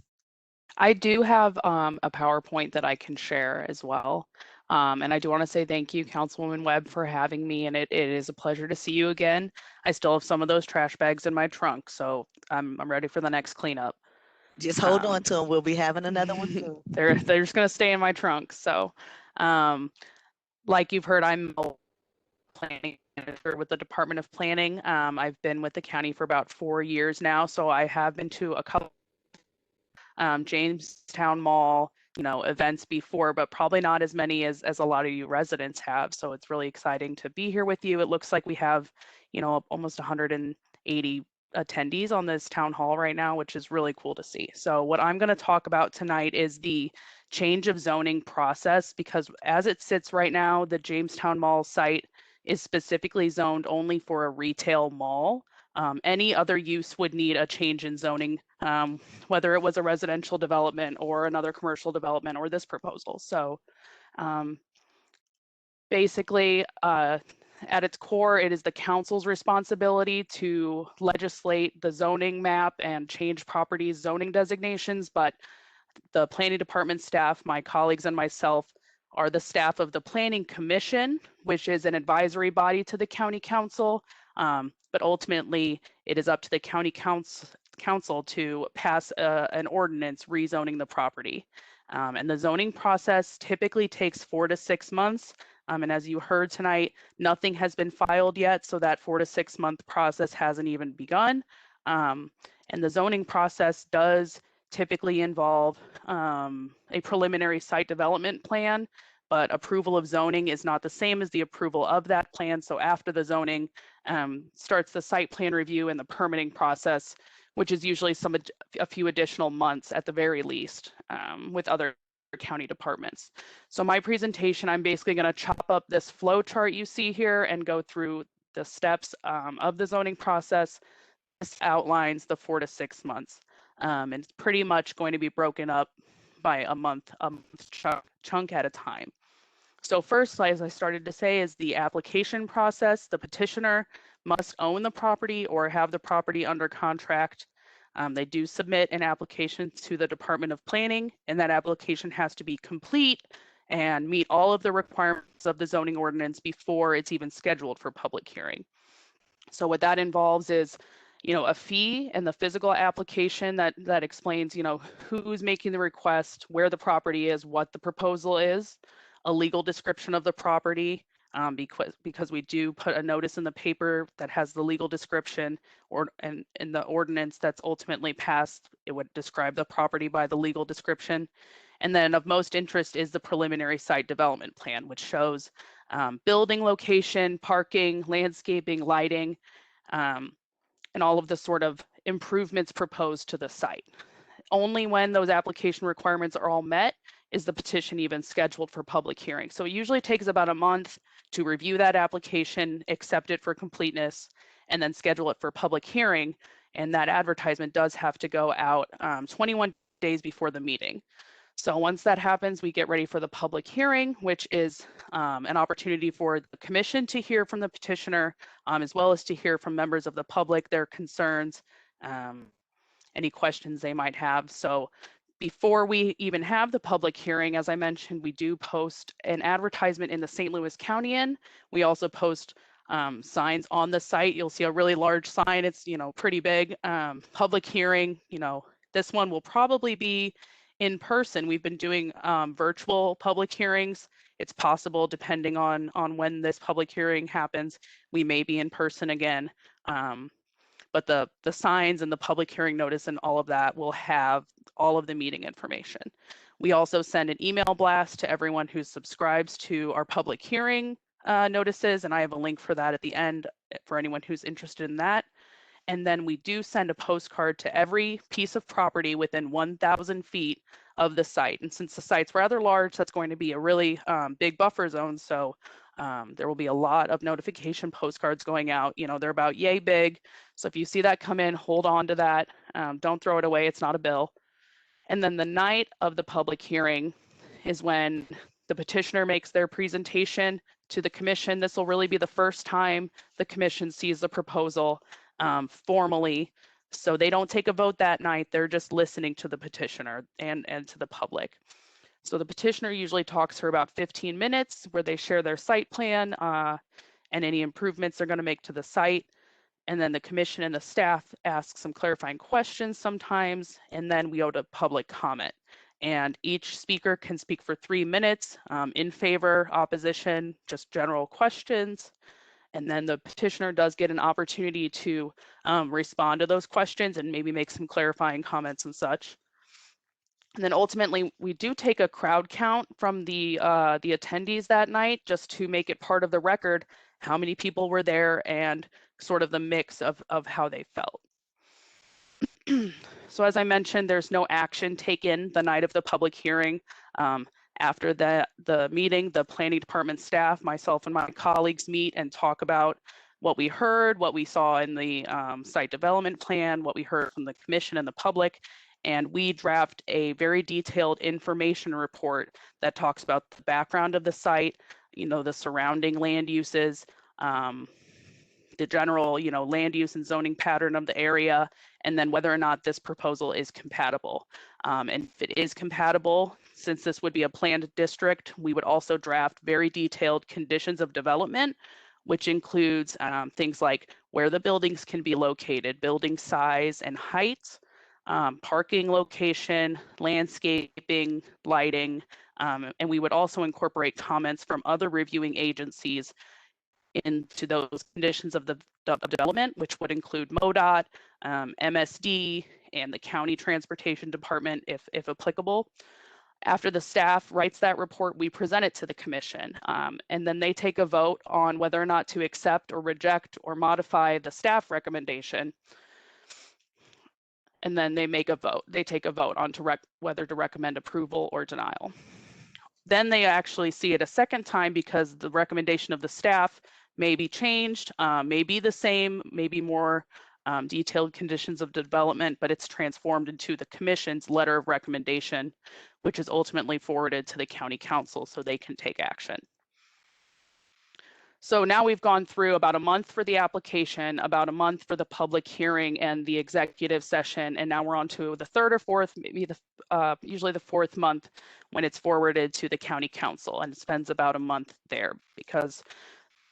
I do have a PowerPoint that I can share as well. And I do want to say thank you, Councilwoman Webb, for having me. And it is a pleasure to see you again. I still have some of those trash bags in my trunk, so I'm ready for the next cleanup. Just hold on to them. We'll be having another one soon. They're just going to stay in my trunk. So like you've heard, I'm a planning manager with the Department of Planning. I've been with the county for about 4 years now, so I have been to a couple Jamestown Mall, events before, but probably not as many as a lot of you residents have. So it's really exciting to be here with you. It looks like we have, almost 180 attendees on this town hall right now, which is really cool to see. So what I'm going to talk about tonight is the change of zoning process, because as it sits right now, the Jamestown Mall site is specifically zoned only for a retail mall. Any other use would need a change in zoning, whether it was a residential development or another commercial development or this proposal. So basically, at its core, it is the council's responsibility to legislate the zoning map and change properties zoning designations, but the planning department staff, my colleagues and myself, are the staff of the Planning Commission, which is an advisory body to the county council. But ultimately, it is up to the county council to pass an ordinance rezoning the property. And the zoning process typically takes 4 to 6 months. And as you heard tonight, nothing has been filed yet, so that 4 to 6 month process hasn't even begun. And the zoning process does typically involve a preliminary site development plan, but approval of zoning is not the same as the approval of that plan. So after the zoning starts the site plan review and the permitting process, which is usually a few additional months at the very least with other county departments. So my presentation, I'm basically going to chop up this flow chart you see here and go through the steps of the zoning process. This outlines the 4 to 6 months. And it's pretty much going to be broken up by a month chunk at a time. So first, as I started to say, is the application process. The petitioner must own the property or have the property under contract. They do submit an application to the Department of Planning, and that application has to be complete and meet all of the requirements of the zoning ordinance before it's even scheduled for public hearing. So what that involves is, a fee and the physical application that explains, who's making the request, where the property is, what the proposal is, a legal description of the property, because we do put a notice in the paper that has the legal description, and in the ordinance that's ultimately passed, it would describe the property by the legal description. And then of most interest is the preliminary site development plan, which shows building location, parking, landscaping, lighting, and all of the sort of improvements proposed to the site. Only when those application requirements are all met is the petition even scheduled for public hearing. So it usually takes about a month to review that application, accept it for completeness, and then schedule it for public hearing. And that advertisement does have to go out 21 days before the meeting. So once that happens, we get ready for the public hearing, which is an opportunity for the commission to hear from the petitioner, as well as to hear from members of the public, their concerns, any questions they might have. So before we even have the public hearing, as I mentioned, we do post an advertisement in the St. Louis County-In. We also post signs on the site. You'll see a really large sign. It's, pretty big. Public hearing, this one will probably be in person. We've been doing virtual public hearings. It's possible, depending on when this public hearing happens, we may be in person again. But the signs and the public hearing notice and all of that will have all of the meeting information. We also send an email blast to everyone who subscribes to our public hearing notices, and I have a link for that at the end for anyone who's interested in that. And then we do send a postcard to every piece of property within 1,000 feet of the site. And since the site's rather large, that's going to be a really big buffer zone. So there will be a lot of notification postcards going out. They're about yay big. So if you see that come in, hold on to that. Don't throw it away. It's not a bill. And then the night of the public hearing is when the petitioner makes their presentation to the commission. This will really be the first time the commission sees the proposal formally. So they don't take a vote that night. They're just listening to the petitioner and to the public. So the petitioner usually talks for about 15 minutes where they share their site plan and any improvements they're going to make to the site. And then the commission and the staff ask some clarifying questions sometimes, and then we go to public comment. And each speaker can speak for 3 minutes, in favor, opposition, just general questions. And then the petitioner does get an opportunity to respond to those questions and maybe make some clarifying comments and such. And then ultimately, we do take a crowd count from the attendees that night, just to make it part of the record how many people were there and sort of the mix of how they felt. So as I mentioned, there's no action taken the night of the public hearing. After the meeting, the planning department staff, myself and my colleagues meet and talk about what we heard, what we saw in the site development plan, what we heard from the commission and the public. And we draft a very detailed information report that talks about the background of the site, the surrounding land uses, the general, land use and zoning pattern of the area, and then whether or not this proposal is compatible. And if it is compatible, since this would be a planned district, we would also draft very detailed conditions of development, which includes things like where the buildings can be located, building size and height, parking location, landscaping, lighting, and we would also incorporate comments from other reviewing agencies into those conditions of the development, which would include MoDOT, MSD, and the county transportation department, if applicable. After the staff writes that report, we present it to the commission, and then they take a vote on whether or not to accept or reject or modify the staff recommendation. And then they make a vote. They take a vote on whether to recommend approval or denial. Then they actually see it a second time because the recommendation of the staff may be changed, may be the same, maybe more detailed conditions of development, but it's transformed into the commission's letter of recommendation, which is ultimately forwarded to the county council so they can take action. So now we've gone through about a month for the application, about a month for the public hearing and the executive session, and now we're on to the third or fourth, maybe usually the fourth month when it's forwarded to the county council, and it spends about a month there because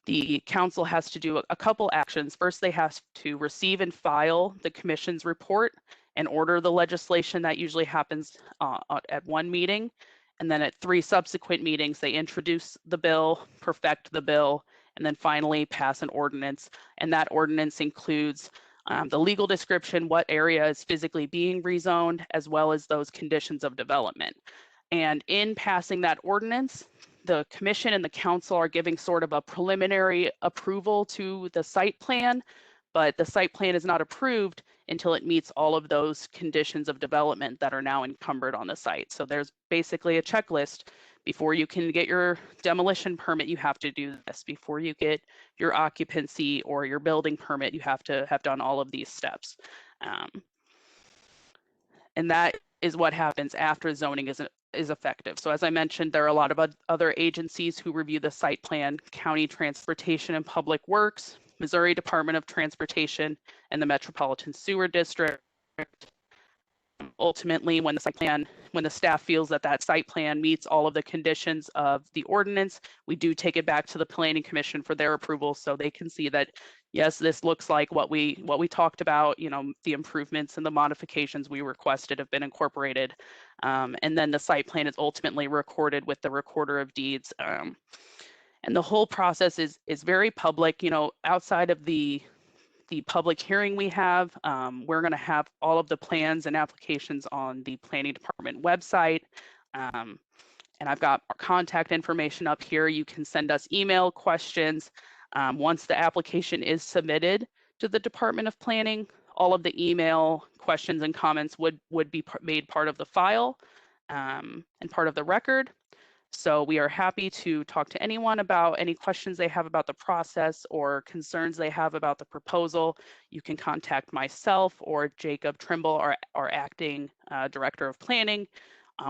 the council has to do a couple actions. First, they have to receive and file the commission's report and order the legislation. That usually happens at one meeting. And then at 3 subsequent meetings, they introduce the bill, perfect the bill, and then finally pass an ordinance. And that ordinance includes the legal description, what area is physically being rezoned, as well as those conditions of development. And in passing that ordinance, the commission and the council are giving sort of a preliminary approval to the site plan, but the site plan is not approved until it meets all of those conditions of development that are now encumbered on the site. So there's basically a checklist. Before you can get your demolition permit, you have to do this. Before you get your occupancy or your building permit, you have to have done all of these steps. And that is what happens after zoning is is effective. So as I mentioned, there are a lot of other agencies who review the site plan: County Transportation and Public Works, Missouri Department of Transportation, and the Metropolitan Sewer District. Ultimately, when the staff feels that that site plan meets all of the conditions of the ordinance, we do take it back to the Planning Commission for their approval, so they can see that, yes, this looks like what we talked about, you know, the improvements and the modifications we requested have been incorporated. And then the site plan is ultimately recorded with the Recorder of Deeds. And the whole process is very public. You know, outside of the public hearing we have, we're going to have all of the plans and applications on the Planning Department website. And I've got our contact information up here. You can send us email questions. Once the application is submitted to the Department of Planning, all of the email questions and comments would be made part of the file and part of the record. So we are happy to talk to anyone about any questions they have about the process or concerns they have about the proposal. You can contact myself or Jacob Trimble, our acting director of planning.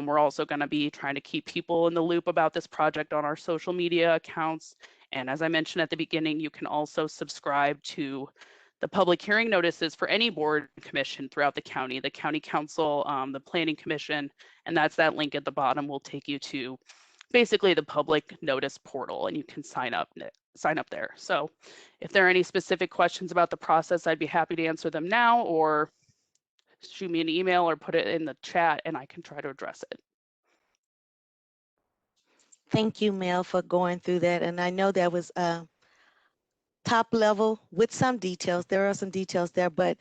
We're also going to be trying to keep people in the loop about this project on our social media accounts. And as I mentioned at the beginning, you can also subscribe to the public hearing notices for any board and commission throughout the county council, the planning commission, and that's that link at the bottom will take you to basically the public notice portal, and you can sign up there. So if there are any specific questions about the process, I'd be happy to answer them now, or shoot me an email or put it in the chat and I can try to address it. Thank you, Mel, for going through that. And I know that was top level with some details. There are some details there, but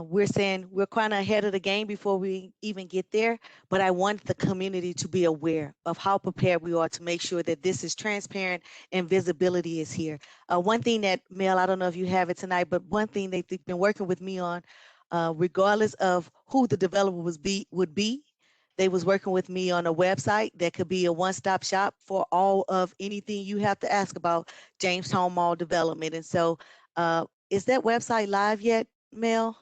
we're saying we're kind of ahead of the game before we even get there. But I want the community to be aware of how prepared we are to make sure that this is transparent and visibility is here. One thing that, Mel, I don't know if you have it tonight, but one thing they've been working with me on, regardless of who the developer would be, they was working with me on a website that could be a one-stop shop for all of anything you have to ask about Jamestown Mall development. And so is that website live yet, Mel?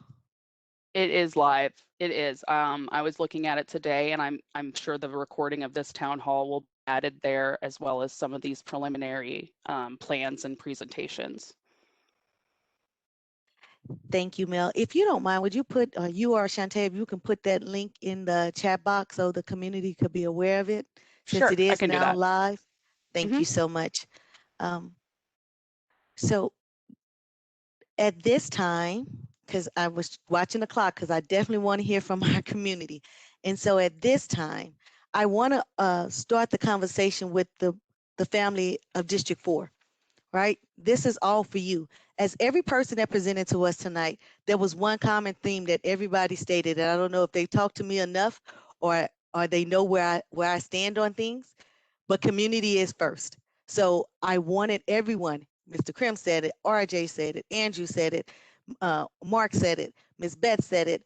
It is live. It is. I was looking at it today, and I'm sure the recording of this town hall will be added there, as well as some of these preliminary plans and presentations. Thank you, Mel. If you don't mind, would you put, you or Shantae, if you can put that link in the chat box so the community could be aware of it, since Sure, it I is can do now that. live. Thank you so much. So at this time, because I was watching the clock, because I definitely want to hear from our community. And so at this time, I want to start the conversation with the family of District 4, right? This is all for you. As every person that presented to us tonight, there was one common theme that everybody stated, and I don't know if they talked to me enough or they know where I stand on things, but community is first. So I wanted everyone, Mr. Krim said it, RJ said it, Andrew said it, Mark said it, Ms. Beth said it,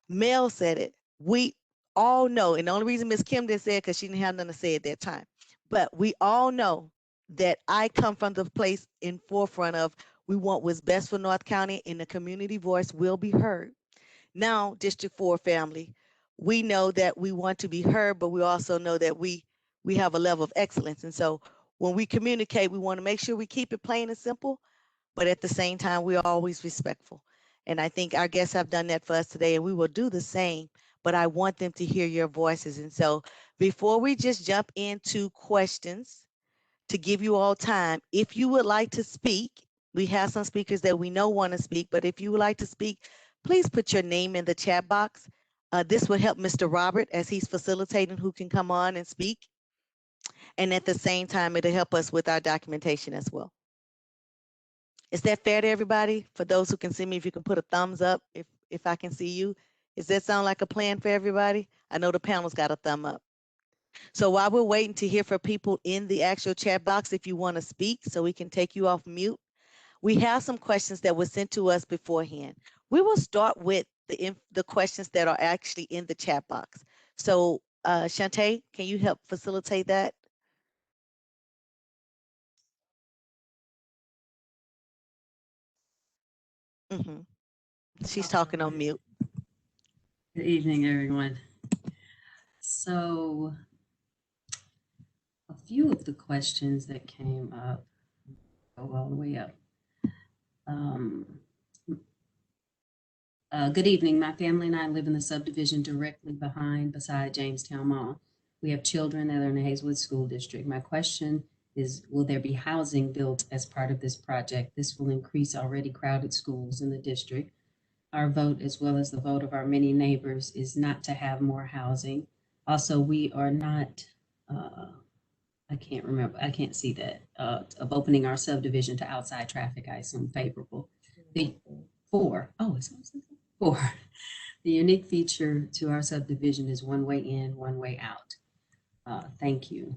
Mel said it. We all know, and the only reason Ms. Kim didn't say it because she didn't have nothing to say at that time, but we all know that I come from the place in forefront of we want what's best for North County, and the community voice will be heard. Now, District 4 family, we know that we want to be heard, but we also know that we have a level of excellence. And so when we communicate, we want to make sure we keep it plain and simple, but at the same time, we're always respectful. And I think our guests have done that for us today, and we will do the same, but I want them to hear your voices. And so before we just jump into questions, to give you all time, if you would like to speak, we have some speakers that we know want to speak, but if you would like to speak, please put your name in the chat box. This will help Mr. Robert as he's facilitating who can come on and speak. And at the same time, it'll help us with our documentation as well. Is that fair to everybody? For those who can see me, if you can put a thumbs up, if I can see you. Does that sound like a plan for everybody? I know the panel's got a thumb up. So while we're waiting to hear from people in the actual chat box, if you want to speak so we can take you off mute, we have some questions that were sent to us beforehand. We will start with the questions that are actually in the chat box. So Shantae, can you help facilitate that? She's talking on mute. Good evening, everyone. So a few of the questions that came up go all the way up. Good evening. My family and I live in the subdivision directly beside Jamestown Mall. We have children that are in the Hazelwood School District. My question is, will there be housing built as part of this project? This will increase already crowded schools in the district. Our vote, as well as the vote of our many neighbors, is not to have more housing. Also, we are not, I can't see that, of opening our subdivision to outside traffic, I assume favorable. The four. The unique feature to our subdivision is one way in, one way out. Thank you.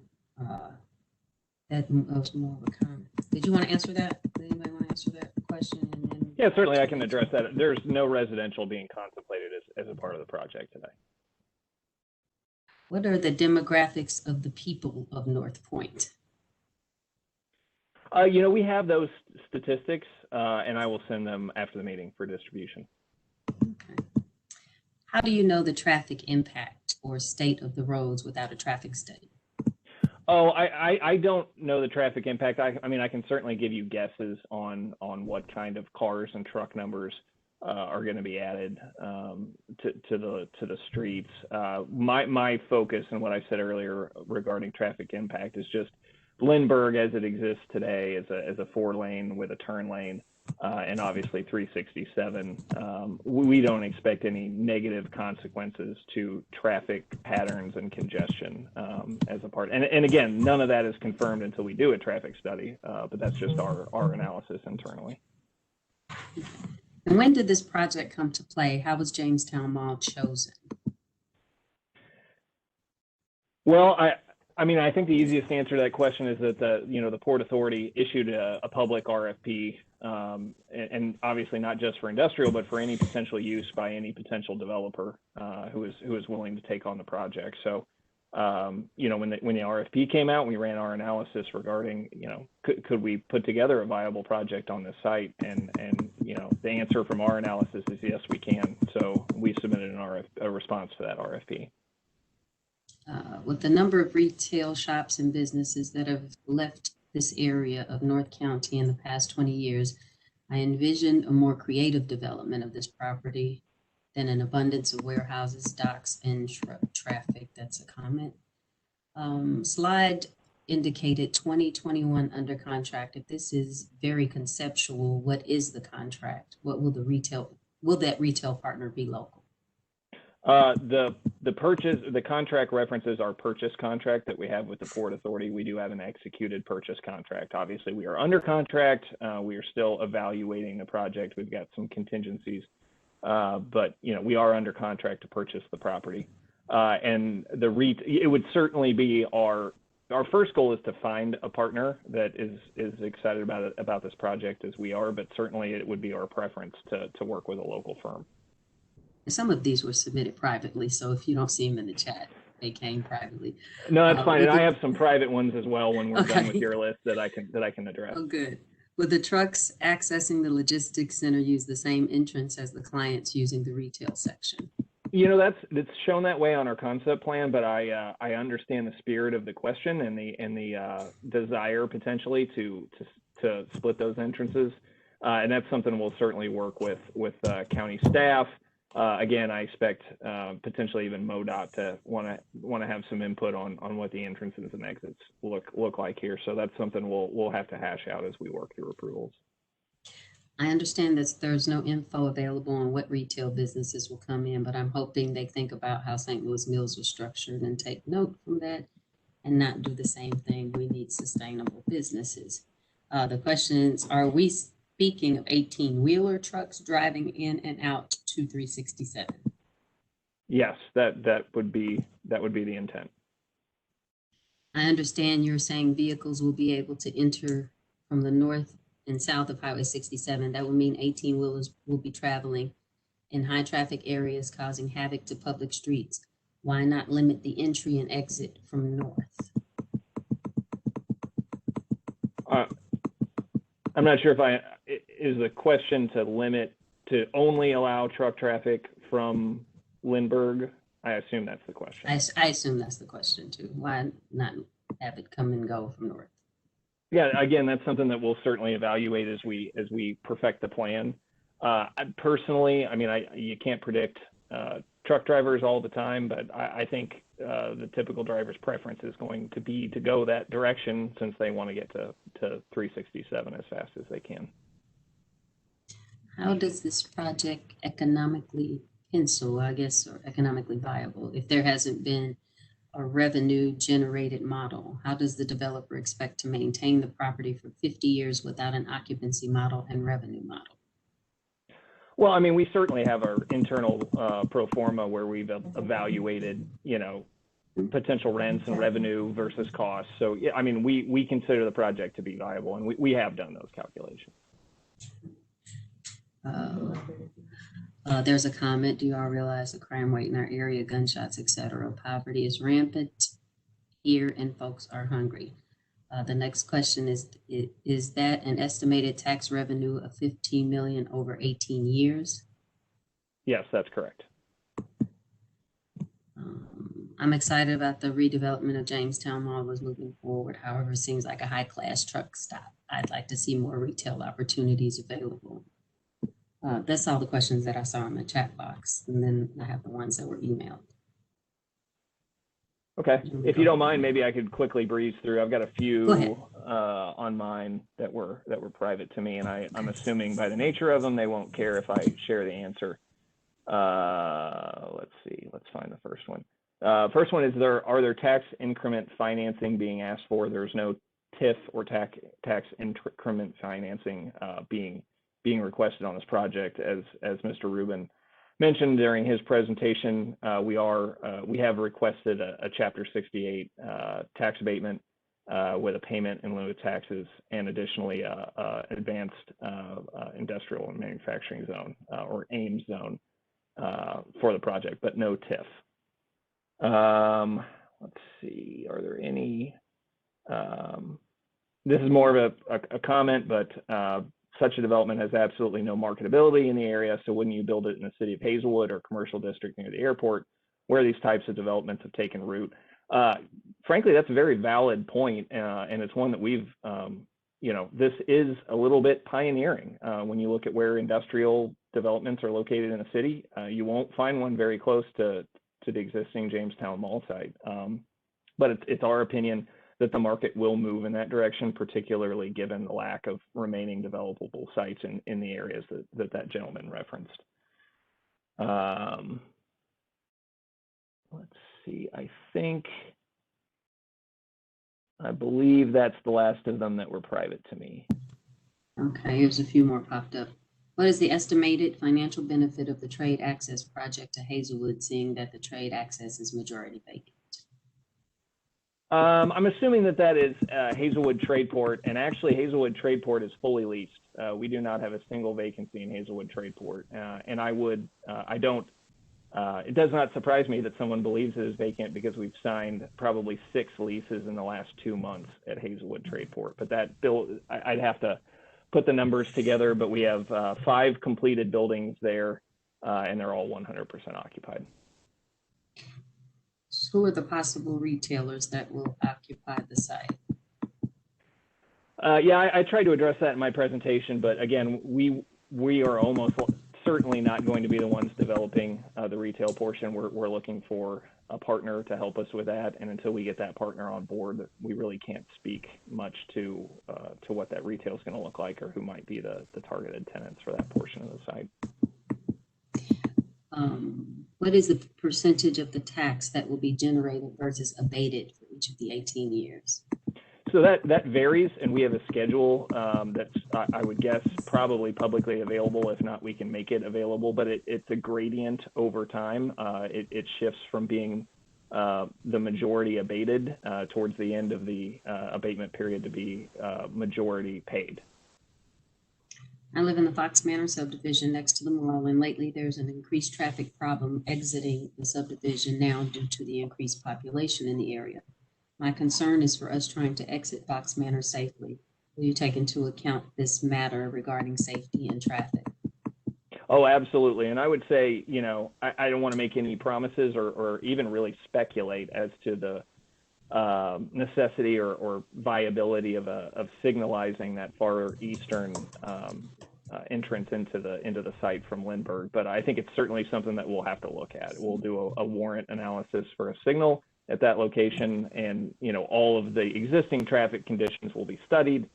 That was more of a comment. Did you want to answer that? Did anybody want to answer that question? And then Yeah, certainly I can address that. There's no residential being contemplated as a part of the project today. what are the demographics of the people of North Point? We have those statistics, and I will send them after the meeting for distribution. Okay. How do you know the traffic impact or state of the roads without a traffic study? Oh, I don't know the traffic impact. I mean, I can certainly give you guesses on what kind of cars and truck numbers are going to be added to the streets. My focus and what I said earlier regarding traffic impact is just Lindbergh as it exists today as a 4-lane with a turn lane, and obviously 367. We don't expect any negative consequences to traffic patterns and congestion as a part. And again, none of that is confirmed until we do a traffic study, but that's just our analysis internally. And when did this project come to play? How was Jamestown Mall chosen? Well, I mean, I think the easiest answer to that question is that the Port Authority issued a public RFP, and obviously not just for industrial, but for any potential use by any potential developer who is willing to take on the project. So, when the RFP came out, we ran our analysis regarding, could we put together a viable project on this site, and the answer from our analysis is yes, we can. So we submitted a response to that RFP. With the number of retail shops and businesses that have left this area of North County in the past 20 years, I envision a more creative development of this property than an abundance of warehouses, docks, and traffic. That's a comment. Slide indicated 2021 under contract. If this is very conceptual, what is the contract? What will will that retail partner be local? The contract references our purchase contract that we have with the Port Authority. We do have an executed purchase contract. Obviously, we are under contract. We are still evaluating the project. We've got some contingencies, but we are under contract to purchase the property. And it would certainly be our first goal is to find a partner that is excited about this project as we are, but certainly it would be our preference to work with a local firm. Some of these were submitted privately, so if you don't see them in the chat, they came privately. No, that's fine. And I have some private ones as well when we're done with your list that I can address. Oh, good. Would the trucks accessing the logistics center use the same entrance as the clients using the retail section? It's shown that way on our concept plan, but I understand the spirit of the question and the desire potentially to split those entrances, and that's something we'll certainly work with county staff. Again, I expect potentially even MoDOT to want to have some input on what the entrances and exits look like here. So that's something we'll have to hash out as we work through approvals. I understand that there's no info available on what retail businesses will come in, but I'm hoping they think about how St. Louis Mills was structured and take note from that and not do the same thing. We need sustainable businesses. The questions, are we speaking of 18-wheeler trucks driving in and out to 367? Yes, that would be the intent. I understand you're saying vehicles will be able to enter from the north and south of Highway 67. That would mean 18-wheelers will be traveling in high traffic areas, causing havoc to public streets. Why not limit the entry and exit from north? I'm not sure is the question to only allow truck traffic from Lindbergh? I assume that's the question. I assume that's the question too. Why not have it come and go from north? Yeah, again, that's something that we'll certainly evaluate as we perfect the plan. Personally, I mean, you can't predict truck drivers all the time, but I think the typical driver's preference is going to be to go that direction since they want to get to 367 as fast as they can. How does this project economically pencil, I guess, or economically viable if there hasn't been a revenue generated model? How does the developer expect to maintain the property for 50 years without an occupancy model and revenue model? Well, I mean, we certainly have our internal pro forma where we've evaluated, potential rents and revenue versus costs. So, yeah, I mean, we consider the project to be viable, and we have done those calculations. There's a comment, do you all realize the crime rate in our area, gunshots, etc., poverty is rampant here and folks are hungry? The next question is that an estimated tax revenue of 15 million over 18 years? Yes, that's correct. I'm excited about the redevelopment of Jamestown Mall was moving forward. However, it seems like a high-class truck stop. I'd like to see more retail opportunities available. That's all the questions that I saw in the chat box. And then I have the ones that were emailed. Okay, if you don't mind, maybe I could quickly breeze through. I've got a few on mine that were private to me, and I'm assuming by the nature of them, they won't care if I share the answer. Let's see, let's find the first one. First one is, are there tax increment financing being asked for? There's no TIF or tax increment financing being requested on this project. As Mr. Rubin mentioned during his presentation, we have requested a Chapter 68 tax abatement with a payment in lieu of taxes, and additionally advanced industrial and manufacturing zone or AIM zone for the project, but no TIF. Let's see, are there any? This is more of a comment, but such a development has absolutely no marketability in the area, so wouldn't you build it in the city of Hazelwood or commercial district near the airport where these types of developments have taken root? Frankly, that's a very valid point, and it's one that we've, this is a little bit pioneering. When you look at where industrial developments are located in a city, you won't find one very close to the existing Jamestown Mall site. But it's our opinion that the market will move in that direction, particularly given the lack of remaining developable sites in the areas that gentleman referenced. Let's see, I believe that's the last of them that were private to me. Okay, here's a few more popped up. What is the estimated financial benefit of the trade access project to Hazelwood, seeing that the trade access is majority vacant? I'm assuming that is Hazelwood Tradeport, and actually Hazelwood Tradeport is fully leased. We do not have a single vacancy in Hazelwood Tradeport, and it does not surprise me that someone believes it is vacant, because we've signed probably 6 leases in the last 2 months at Hazelwood Tradeport. But that I'd have to put the numbers together, but we have 5 completed buildings there, and they're all 100% occupied. Who are the possible retailers that will occupy the site? Yeah, I tried to address that in my presentation, but again, we are almost certainly not going to be the ones developing the retail portion. We're looking for a partner to help us with that, and until we get that partner on board, we really can't speak much to what that retail is going to look like, or who might be the targeted tenants for that portion of the site. What is the percentage of the tax that will be generated versus abated for each of the 18 years? So that varies, and we have a schedule that's, I would guess, probably publicly available. If not, we can make it available, but it's a gradient over time. It shifts from being the majority abated towards the end of the abatement period to be majority paid. I live in the Fox Manor subdivision next to the mall, and lately there's an increased traffic problem exiting the subdivision now due to the increased population in the area. My concern is for us trying to exit Fox Manor safely. Will you take into account this matter regarding safety and traffic? Oh, absolutely. And I would say, I don't want to make any promises or even really speculate as to necessity or viability of signalizing that far eastern entrance into the site from Lindbergh. But I think it's certainly something that we'll have to look at. We'll do a warrant analysis for a signal at that location, and all of the existing traffic conditions will be studied.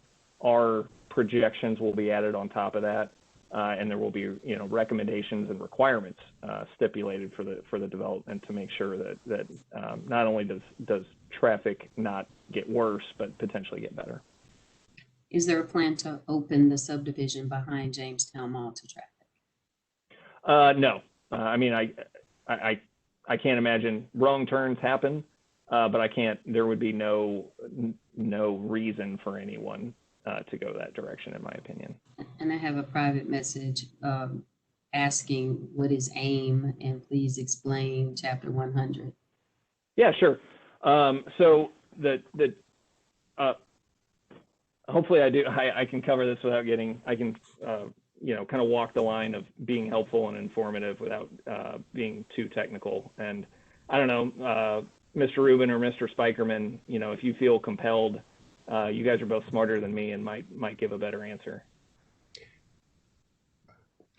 Our projections will be added on top of that, and there will be recommendations and requirements stipulated for the development to make sure that not only does traffic not get worse, but potentially get better. Is there a plan to open the subdivision behind Jamestown Mall to traffic? No, I mean, I can't imagine wrong turns happen, but there would be no reason for anyone to go that direction, in my opinion. And I have a private message asking what is AIM, and please explain Chapter 100. Yeah, sure. So hopefully I can cover this without I can kind of walk the line of being helpful and informative without being too technical. And I don't know, Mr. Rubin or Mr. Spikerman, if you feel compelled, you guys are both smarter than me and might give a better answer.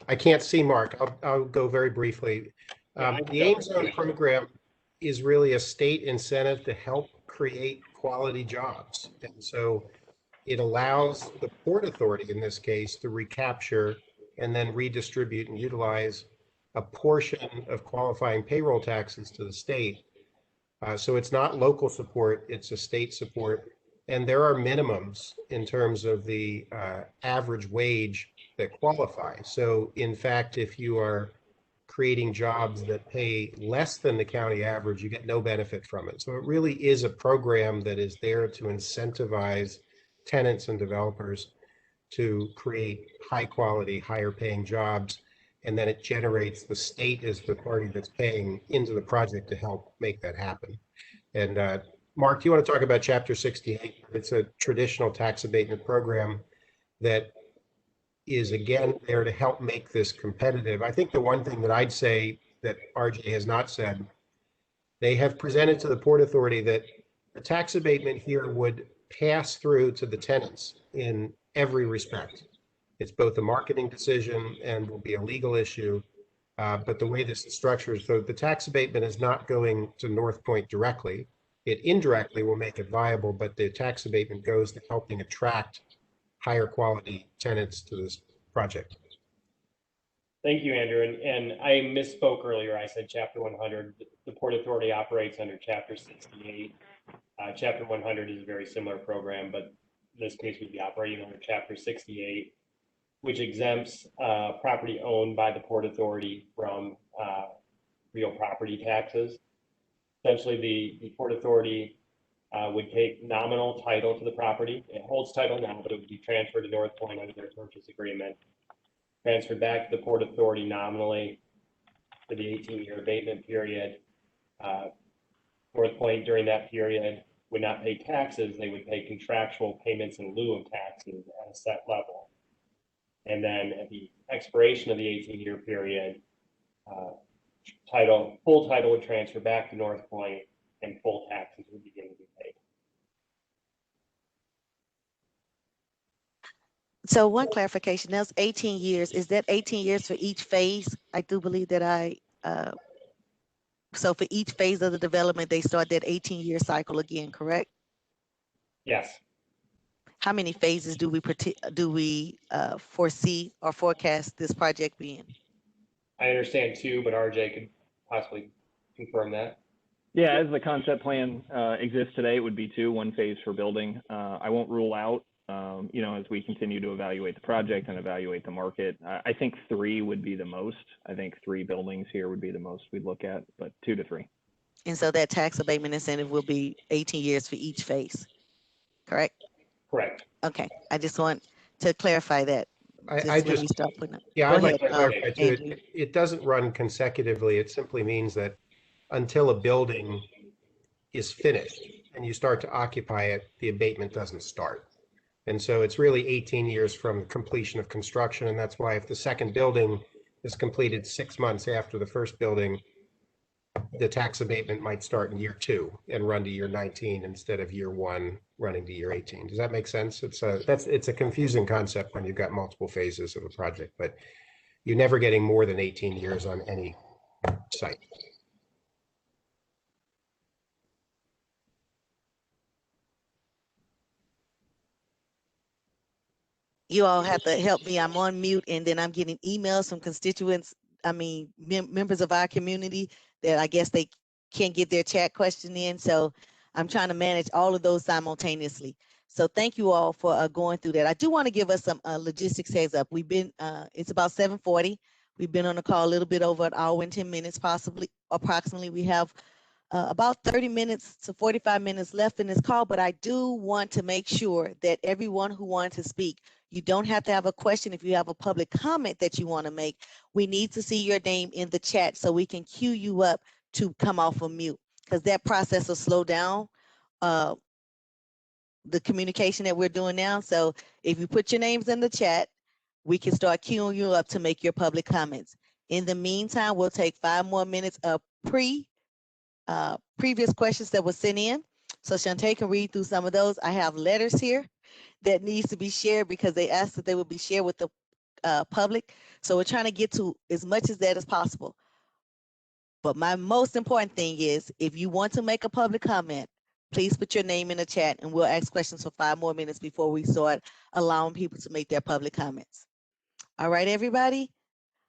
I can't see Mark. I'll go very briefly. The AIM Zone program is really a state incentive to help create quality jobs. And so it allows the Port Authority, in this case, to recapture and then redistribute and utilize a portion of qualifying payroll taxes to the state. So it's not local support, it's a state support. And there are minimums in terms of the average wage that qualify. So in fact, if you are creating jobs that pay less than the county average, you get no benefit from it. So it really is a program that is there to incentivize tenants and developers to create high quality, higher paying jobs. And then it generates, the state is the party that's paying into the project to help make that happen. And Mark, do you want to talk about Chapter 68? It's a traditional tax abatement program that is, again, there to help make this competitive. I think the one thing that I'd say that RJ has not said, they have presented to the Port Authority that the tax abatement here would pass through to the tenants in every respect. It's both a marketing decision and will be a legal issue. But the way this is structured, so the tax abatement is not going to North Point directly. It indirectly will make it viable, but the tax abatement goes to helping attract higher quality tenants to this project. Thank you, Andrew. And I misspoke earlier. I said Chapter 100. The Port Authority operates under Chapter 68. Chapter 100 is a very similar program, but in this case, we'd be operating under Chapter 68, which exempts property owned by the Port Authority from real property taxes. Essentially, the Port Authority would take nominal title to the property. It holds title now, but it would be transferred to North Point under their purchase agreement, transferred back to the Port Authority nominally for the 18-year abatement period. North Point during that period would not pay taxes. They would pay contractual payments in lieu of taxes at a set level. And then at the expiration of the 18-year period, full title would transfer back to North Point and full taxes would begin to be paid. So one clarification, that's 18 years. Is that 18 years for each phase? I do believe that so for each phase of the development, they start that 18-year cycle again, correct? Yes. How many phases do we foresee or forecast this project being? I understand two, but RJ could possibly confirm that. Yeah, as the concept plan exists today, it would be two, one phase for building. I won't rule out, as we continue to evaluate the project and evaluate the market. I think three would be the most. I think 3 buildings here would be the most we'd look at, but 2 to 3. And so that tax abatement incentive will be 18 years for each phase, correct? Correct. Okay, I just want to clarify that. I just, we start putting up. yeah, Go I'd like ahead, to clarify too. Andrew. It doesn't run consecutively. It simply means that until a building is finished and you start to occupy it, the abatement doesn't start. And so it's really 18 years from completion of construction. And that's why if the second building is completed 6 months after the first building, the tax abatement might start in year 2 and run to year 19 instead of year 1 running to year 18. Does that make sense? It's a confusing concept when you've got multiple phases of a project, but you're never getting more than 18 years on any site. You all have to help me. I'm on mute, and then I'm getting emails from constituents, members of our community that I guess they can't get their chat question in. So I'm trying to manage all of those simultaneously. So thank you all for going through that. I do want to give us some logistics heads up. We've been, it's about 7:40. We've been on the call a little bit over an hour and 10 minutes, approximately. We have about 30 minutes to 45 minutes left in this call, but I do want to make sure that everyone who wants to speak, you don't have to have a question. If you have a public comment that you want to make, we need to see your name in the chat so we can queue you up to come off of mute, because that process will slow down the communication that we're doing now. So if you put your names in the chat, we can start queuing you up to make your public comments. In the meantime, we'll take 5 more minutes of previous questions that were sent in. So Shantae can read through some of those. I have letters here that needs to be shared because they asked that they would be shared with the public. So we're trying to get to as much as that as possible. But my most important thing is, if you want to make a public comment, please put your name in the chat and we'll ask questions for 5 more minutes before we start allowing people to make their public comments. All right, everybody?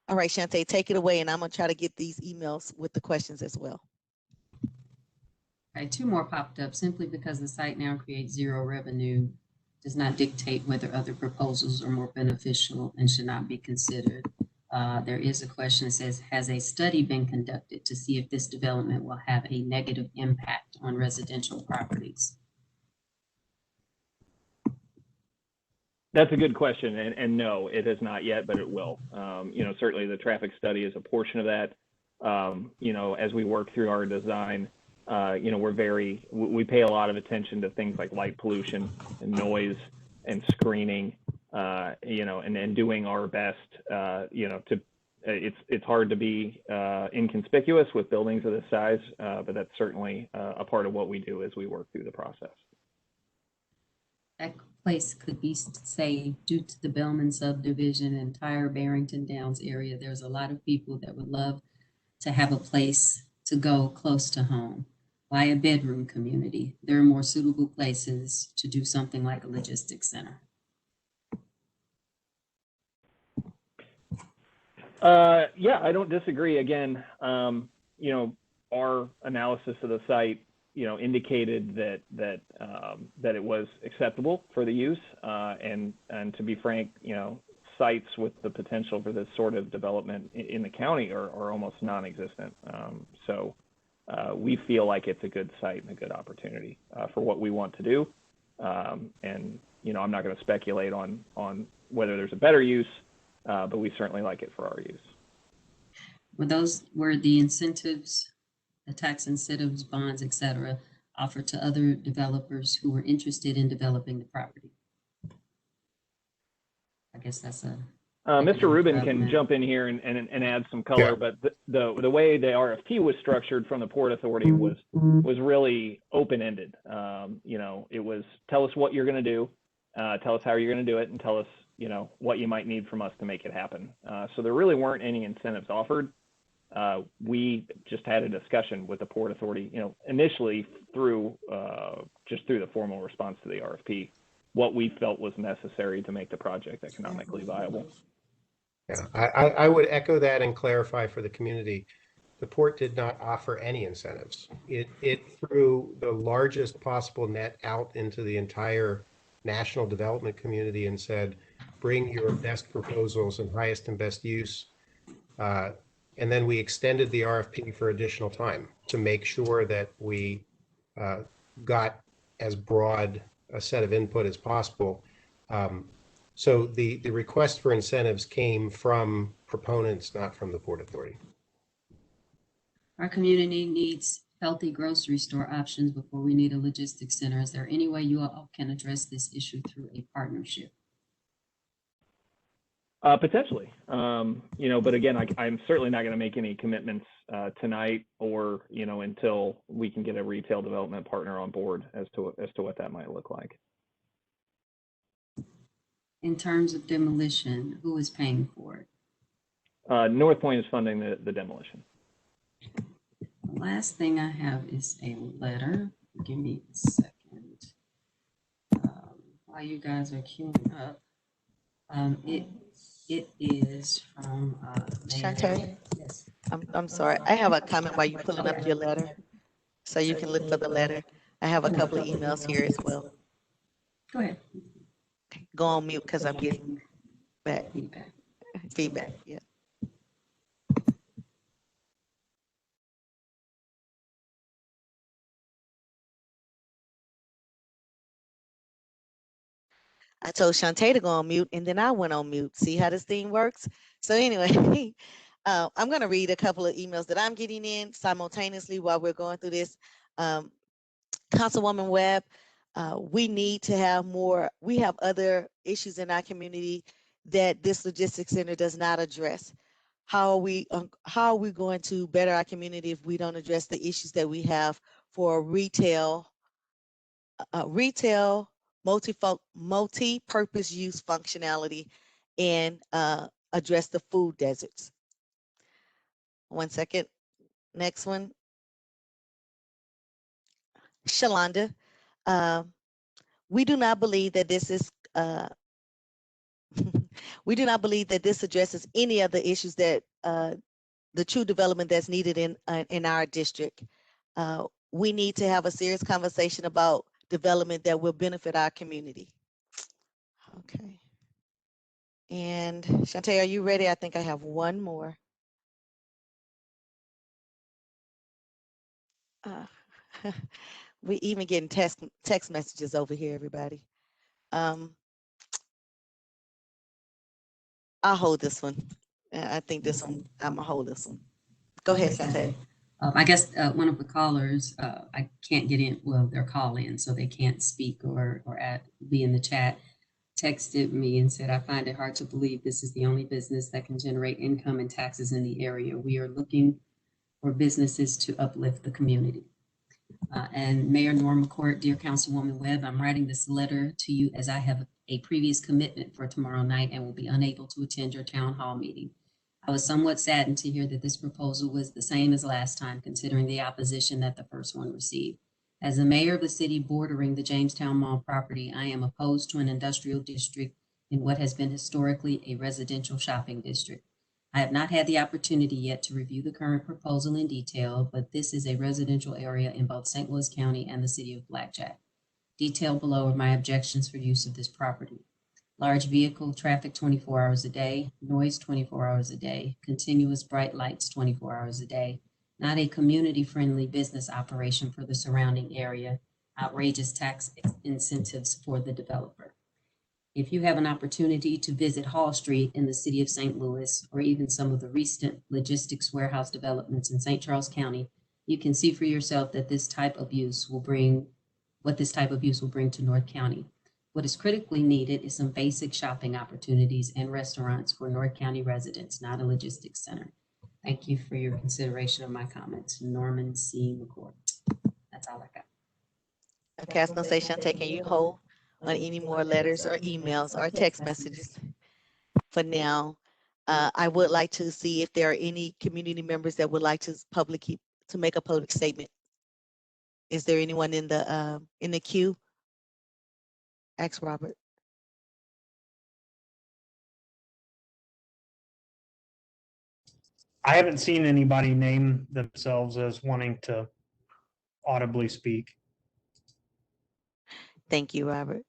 All right, Shantae, take it away, and I'm gonna try to get these emails with the questions as well. Okay, 2 more popped up. Simply because the site now creates 0 revenue does not dictate whether other proposals are more beneficial and should not be considered. There is a question that says, has a study been conducted to see if this development will have a negative impact on residential properties? That's a good question, and no, it has not yet, but it will. Certainly the traffic study is a portion of that. As we work through our design, we pay a lot of attention to things like light pollution and noise and screening, and doing our best, it's hard to be inconspicuous with buildings of this size, but that's certainly a part of what we do as we work through the process. That place could be saved due to the Bellman subdivision, entire Barrington Downs area. There's a lot of people that would love to have a place to go close to home. Why a bedroom community? There are more suitable places to do something like a logistics center. Yeah, I don't disagree. Again, our analysis of the site, indicated that it was acceptable for the use, and to be frank, sites with the potential for this sort of development in the county are almost non-existent. So we feel like it's a good site and a good opportunity for what we want to do. And I'm not going to speculate on whether there's a better use, but we certainly like it for our use. Were the incentives, the tax incentives, bonds, et cetera, offered to other developers who were interested in developing the property? I guess that's a... Mr. Rubin can jump in here and add some color, yeah. But the way the RFP was structured from the Port Authority was really open-ended. It was, tell us what you're going to do, tell us how you're going to do it, and tell us what you might need from us to make it happen. So there really weren't any incentives offered. We just had a discussion with the Port Authority, initially through the formal response to the RFP, what we felt was necessary to make the project economically viable. Yeah, I would echo that and clarify for the community. The port did not offer any incentives. It threw the largest possible net out into the entire national development community and said, bring your best proposals and highest and best use. And then we extended the RFP for additional time to make sure that we got as broad a set of input as possible. So the request for incentives came from proponents, not from the Port Authority. Our community needs healthy grocery store options before we need a logistics center. Is there any way you all can address this issue through a partnership? Potentially, but again, I'm certainly not going to make any commitments tonight, or until we can get a retail development partner on board as to what that might look like. In terms of demolition, who is paying for it? North Point is funding the demolition. The last thing I have is a letter. Give me a second. While you guys are queuing up, it is from Shantae? Yes. I'm sorry. I have a comment while you're pulling up your letter, so you can look for the letter. I have a couple of emails here as well. Go ahead. Okay, go on mute because I'm getting back Feedback. Yeah. I told Shantae to go on mute, and then I went on mute. See how this thing works? So anyway, I'm going to read a couple of emails that I'm getting in simultaneously while we're going through this. Councilwoman Webb, we need to have more. We have other issues in our community that this logistics center does not address. How are we going to better our community if we don't address the issues that we have for retail, multi-purpose use functionality, and address the food deserts? One second. Next one. Shalonda, we do not believe that this is we do not believe that this addresses any of the issues that the true development that's needed in our district. We need to have a serious conversation about development that will benefit our community. Okay. And Shantae, are you ready? I think I have one more. We even getting text messages over here, everybody. I'll hold this one. I think this one, I'm gonna hold this one. Go ahead, Shantae. I guess one of the callers, I can't get in. Well, they're calling, so they can't speak or be in the chat. Texted me and said, I find it hard to believe this is the only business that can generate income and taxes in the area. We are looking for businesses to uplift the community. And Mayor Norma Court, dear Councilwoman Webb, I'm writing this letter to you as I have a previous commitment for tomorrow night and will be unable to attend your town hall meeting. I was somewhat saddened to hear that this proposal was the same as last time, considering the opposition that the first one received. As the mayor of the city bordering the Jamestown Mall property, I am opposed to an industrial district in what has been historically a residential shopping district. I have not had the opportunity yet to review the current proposal in detail, but this is a residential area in both St. Louis County and the city of Blackjack. Detailed below are my objections for use of this property. Large vehicle traffic 24 hours a day, noise 24 hours a day, continuous bright lights 24 hours a day, not a community-friendly business operation for the surrounding area, outrageous tax incentives for the developer. If you have an opportunity to visit Hall Street in the city of St. Louis, or even some of the recent logistics warehouse developments in St. Charles County, you can see for yourself that this type of use will bring to North County. What is critically needed is some basic shopping opportunities and restaurants for North County residents, not a logistics center. Thank you for your consideration of my comments. Norman C. McCourt. That's all I got. Okay, I was gonna say, Shantae, can you hold on any more letters or emails or text messages for now? I would like to see if there are any community members that would like to make a public statement. Is there anyone in the queue? Ask Robert. I haven't seen anybody name themselves as wanting to audibly speak. Thank you, Robert.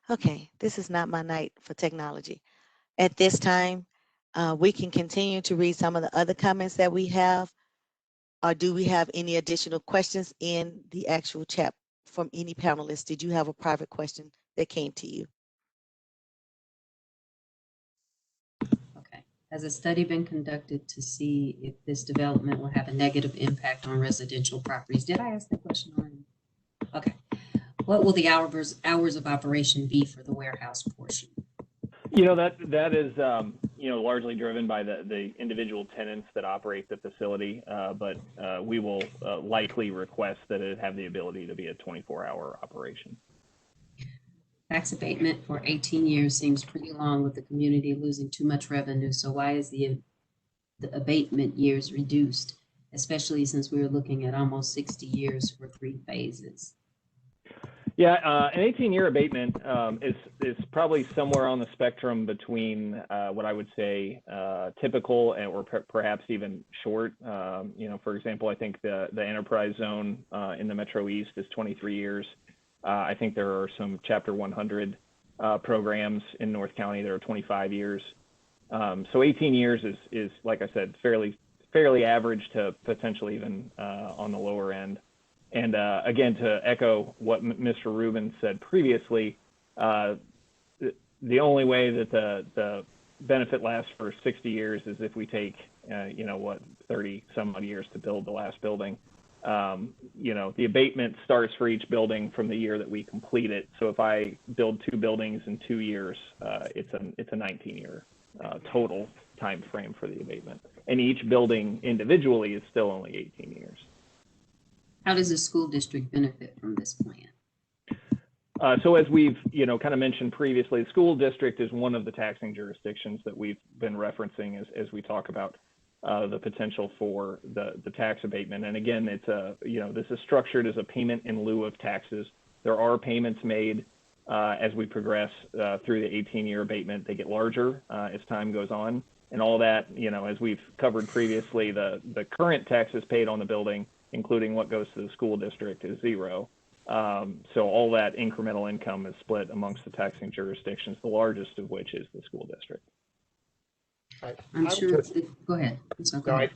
Okay, this is not my night for technology. At this time, we can continue to read some of the other comments that we have. Or do we have any additional questions in the actual chat from any panelists? Did you have a private question that came to you? Okay. Has a study been conducted to see if this development will have a negative impact on residential properties? Did I ask that question already? Okay. What will the hours of operation be for the warehouse portion? You know, that is, you know, largely driven by the individual tenants that operate the facility, but we will likely request that it have the ability to be a 24-hour operation. Tax abatement for 18 years seems pretty long with the community losing too much revenue. So why is the abatement years reduced, especially since we were looking at almost 60 years for 3 phases? Yeah, an 18-year abatement is probably somewhere on the spectrum between what I would say typical or perhaps even short. You know, for example, I think the enterprise zone in the Metro East is 23 years. I think there are some Chapter 100 programs in North County that are 25 years. So 18 years is like I said, fairly average to potentially even on the lower end. And again, to echo what Mr. Rubin said previously, the only way that the benefit lasts for 60 years is if we take, you know, what, 30 some odd years to build the last building. You know, the abatement starts for each building from the year that we complete it. So if I build 2 buildings in 2 years, it's a 19-year total time frame for the abatement. And each building individually is still only 18 years. How does the school district benefit from this plan? So as we've, you know, kind of mentioned previously, the school district is one of the taxing jurisdictions that we've been referencing as we talk about the potential for the tax abatement. And again, it's you know, this is structured as a payment in lieu of taxes. There are payments made as we progress through the 18-year abatement. They get larger as time goes on. And all that, you know, as we've covered previously, the current taxes paid on the building, including what goes to the school district, is 0. So all that incremental income is split amongst the taxing jurisdictions, the largest of which is the school district. I'm sure. Go ahead.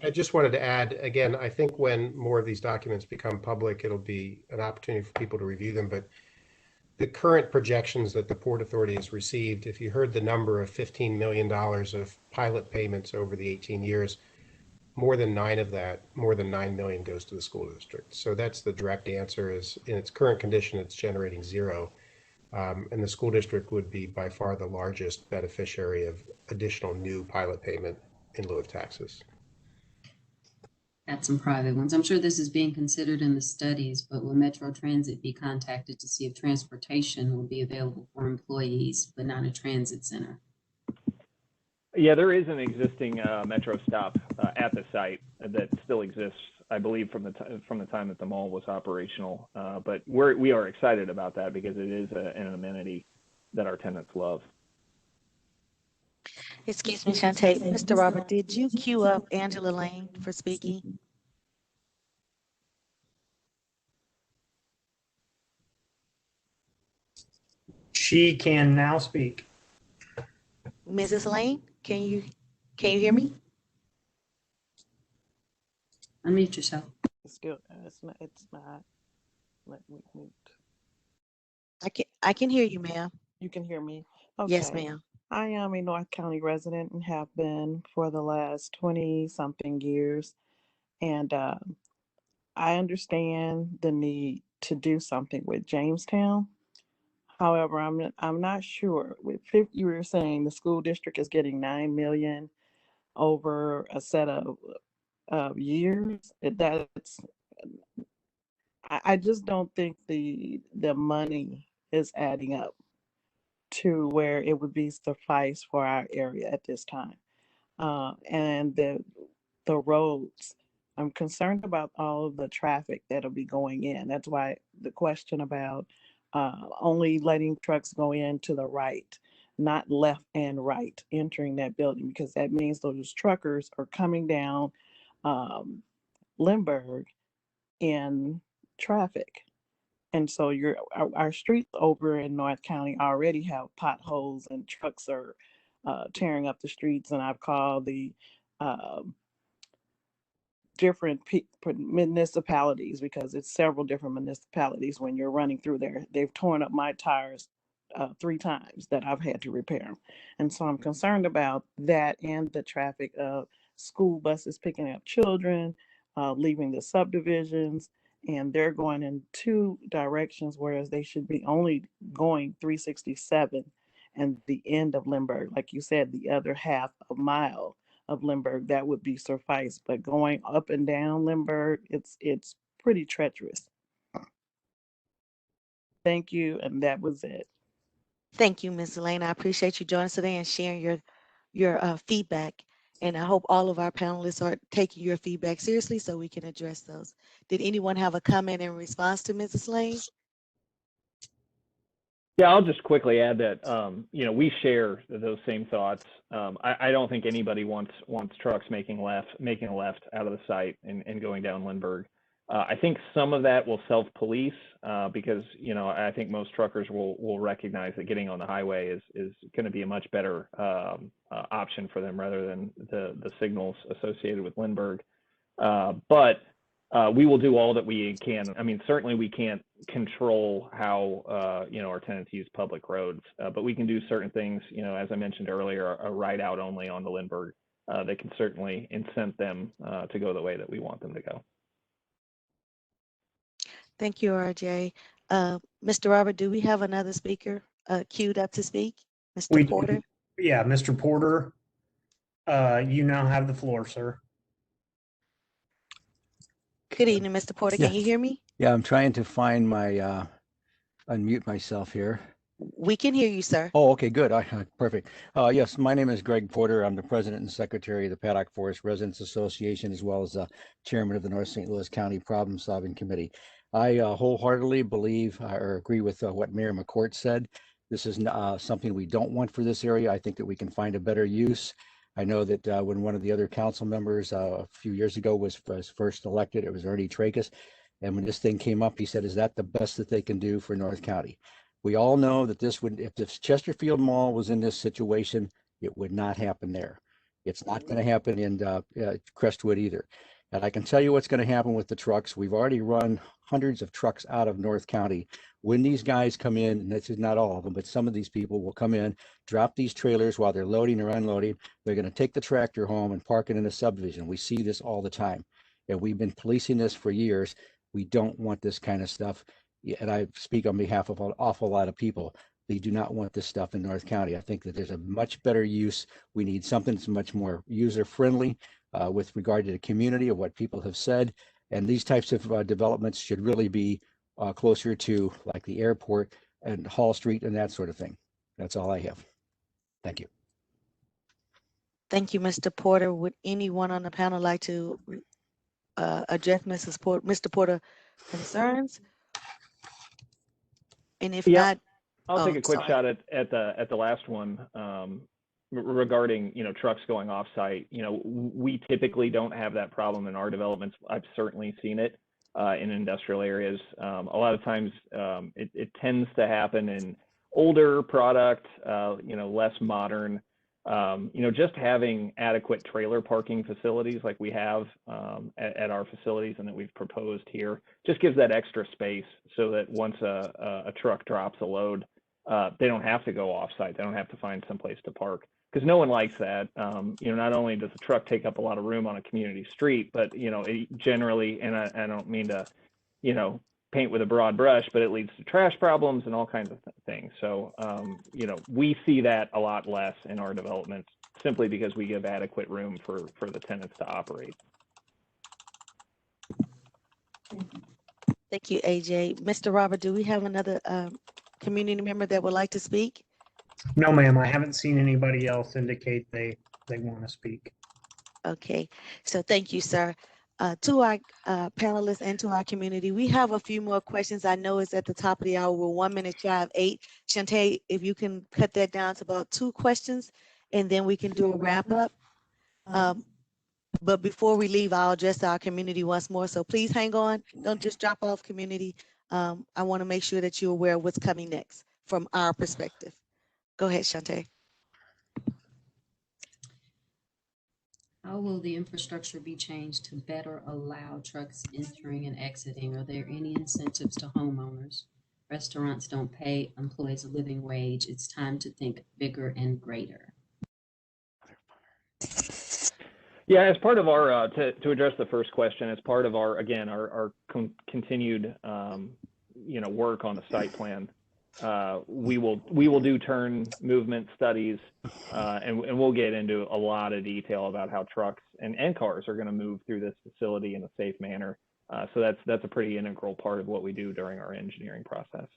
I just wanted to add, again, I think when more of these documents become public, it'll be an opportunity for people to review them. But the current projections that the Port Authority has received, if you heard the number of $15 million of pilot payments over the 18 years, more than 9 of that, more than 9 million goes to the school district. So that's the direct answer. Is in its current condition, it's generating 0. And the school district would be by far the largest beneficiary of additional new pilot payment in lieu of taxes. Got some private ones. I'm sure this is being considered in the studies, but will Metro Transit be contacted to see if transportation will be available for employees, but not a transit center? Yeah, there is an existing Metro stop at the site that still exists, I believe, from the time that the mall was operational. But we are excited about that because it is an amenity that our tenants love. Excuse me, Shantae. Mr. Robert, did you queue up Angela Lane for speaking? She can now speak. Mrs. Lane, can you hear me? Unmute yourself. It's good. It's not. Let me mute. I can hear you, ma'am. You can hear me? Okay. Yes, ma'am. I am a North County resident and have been for the last 20-something years. And I understand the need to do something with Jamestown. However, I'm not sure. You were saying the school district is getting $9 million over a set of years. I just don't think the money is adding up to where it would be suffice for our area at this time. And the roads, I'm concerned about all of the traffic that'll be going in. That's why the question about only letting trucks go in to the right, not left and right entering that building, because that means those truckers are coming down Lindbergh in traffic. And so our streets over in North County already have potholes and trucks are tearing up the streets. And I've called the different municipalities, because it's several different municipalities. When you're running through there, they've torn up my tires 3 times that I've had to repair them. And so I'm concerned about that and the traffic of school buses picking up children, leaving the subdivisions, and they're going in two directions, whereas they should be only going 367 and the end of Lindbergh. Like you said, the other half a mile of Lindbergh, that would be suffice. But going up and down Lindbergh, it's pretty treacherous. Thank you, and that was it. Thank you, Ms. Elaine. I appreciate you joining us today and sharing your feedback. And I hope all of our panelists are taking your feedback seriously so we can address those. Did anyone have a comment in response to Mrs. Lane? Yeah, I'll just quickly add that we share those same thoughts. I don't think anybody wants trucks making a left out of the site and going down Lindbergh. I think some of that will self-police because I think most truckers will recognize that getting on the highway is going to be a much better option for them rather than the signals associated with Lindbergh. But we will do all that we can. I mean, certainly we can't control how our tenants use public roads, but we can do certain things. As I mentioned earlier, a ride out only on the Lindbergh that can certainly incent them to go the way that we want them to go. Thank you, RJ. Mr. Robert, do we have another speaker queued up to speak? Mr. Porter? Yeah, Mr. Porter, you now have the floor, sir. Good evening, Mr. Porter. Can you hear me? Yeah, I'm trying to find my unmute myself here. We can hear you, sir. Oh, okay, good. Perfect. Yes, my name is Greg Porter. I'm the president and secretary of the Paddock Forest Residents Association, as well as chairman of the North St. Louis County Problem Solving Committee. I wholeheartedly believe or agree with what Mayor McCourt said. This is something we don't want for this area. I think that we can find a better use. I know that when one of the other council members a few years ago was first elected, it was Ernie Tracus. And when this thing came up, he said, is that the best that they can do for North County? We all know that if the Chesterfield Mall was in this situation, it would not happen there. It's not going to happen in Crestwood either. And I can tell you what's going to happen with the trucks. We've already run hundreds of trucks out of North County. When these guys come in, and this is not all of them, but some of these people will come in, drop these trailers while they're loading or unloading. They're going to take the tractor home and park it in a subdivision. We see this all the time. And we've been policing this for years. We don't want this kind of stuff. And I speak on behalf of an awful lot of people. They do not want this stuff in North County. I think that there's a much better use. We need something that's much more user-friendly with regard to the community of what people have said. And these types of developments should really be closer to like the airport and Hall Street and that sort of thing. That's all I have. Thank you. Thank you, Mr. Porter. Would anyone on the panel like to address Mr. Porter concerns? And if not, I'll take a quick shot at the last one regarding trucks going off site. We typically don't have that problem in our developments. I've certainly seen it in industrial areas. A lot of times it tends to happen in older product, less modern. Just having adequate trailer parking facilities like we have at our facilities and that we've proposed here just gives that extra space so that once a truck drops a load, they don't have to go off site. They don't have to find someplace to park because no one likes that. Not only does the truck take up a lot of room on a community street, but, it generally, and I don't mean to, paint with a broad brush, but it leads to trash problems and all kinds of things. So, we see that a lot less in our developments simply because we give adequate room for the tenants to operate. thank you, AJ. Mr. Robert, do we have another community member that would like to speak? No, ma'am, I haven't seen anybody else indicate they want to speak. Okay, so thank you, sir. To our panelists and to our community, we have a few more questions. I know it's at the top of the hour. We're 1 minute shy of 8. Shantae, if you can cut that down to about 2 questions, and then we can do a wrap up. But before we leave, I'll address our community once more. So please hang on. Don't just drop off, community. I want to make sure that you're aware of what's coming next from our perspective. Go ahead, Shantae. How will the infrastructure be changed to better allow trucks entering and exiting? Are there any incentives to homeowners? Restaurants don't pay employees a living wage. It's time to think bigger and greater. Yeah, as part of our, to address the first question, as part of our, again, our continued, work on the site plan, we will do turn movement studies, and we'll get into a lot of detail about how trucks and cars are going to move through this facility in a safe manner. So that's a pretty integral part of what we do during our engineering process.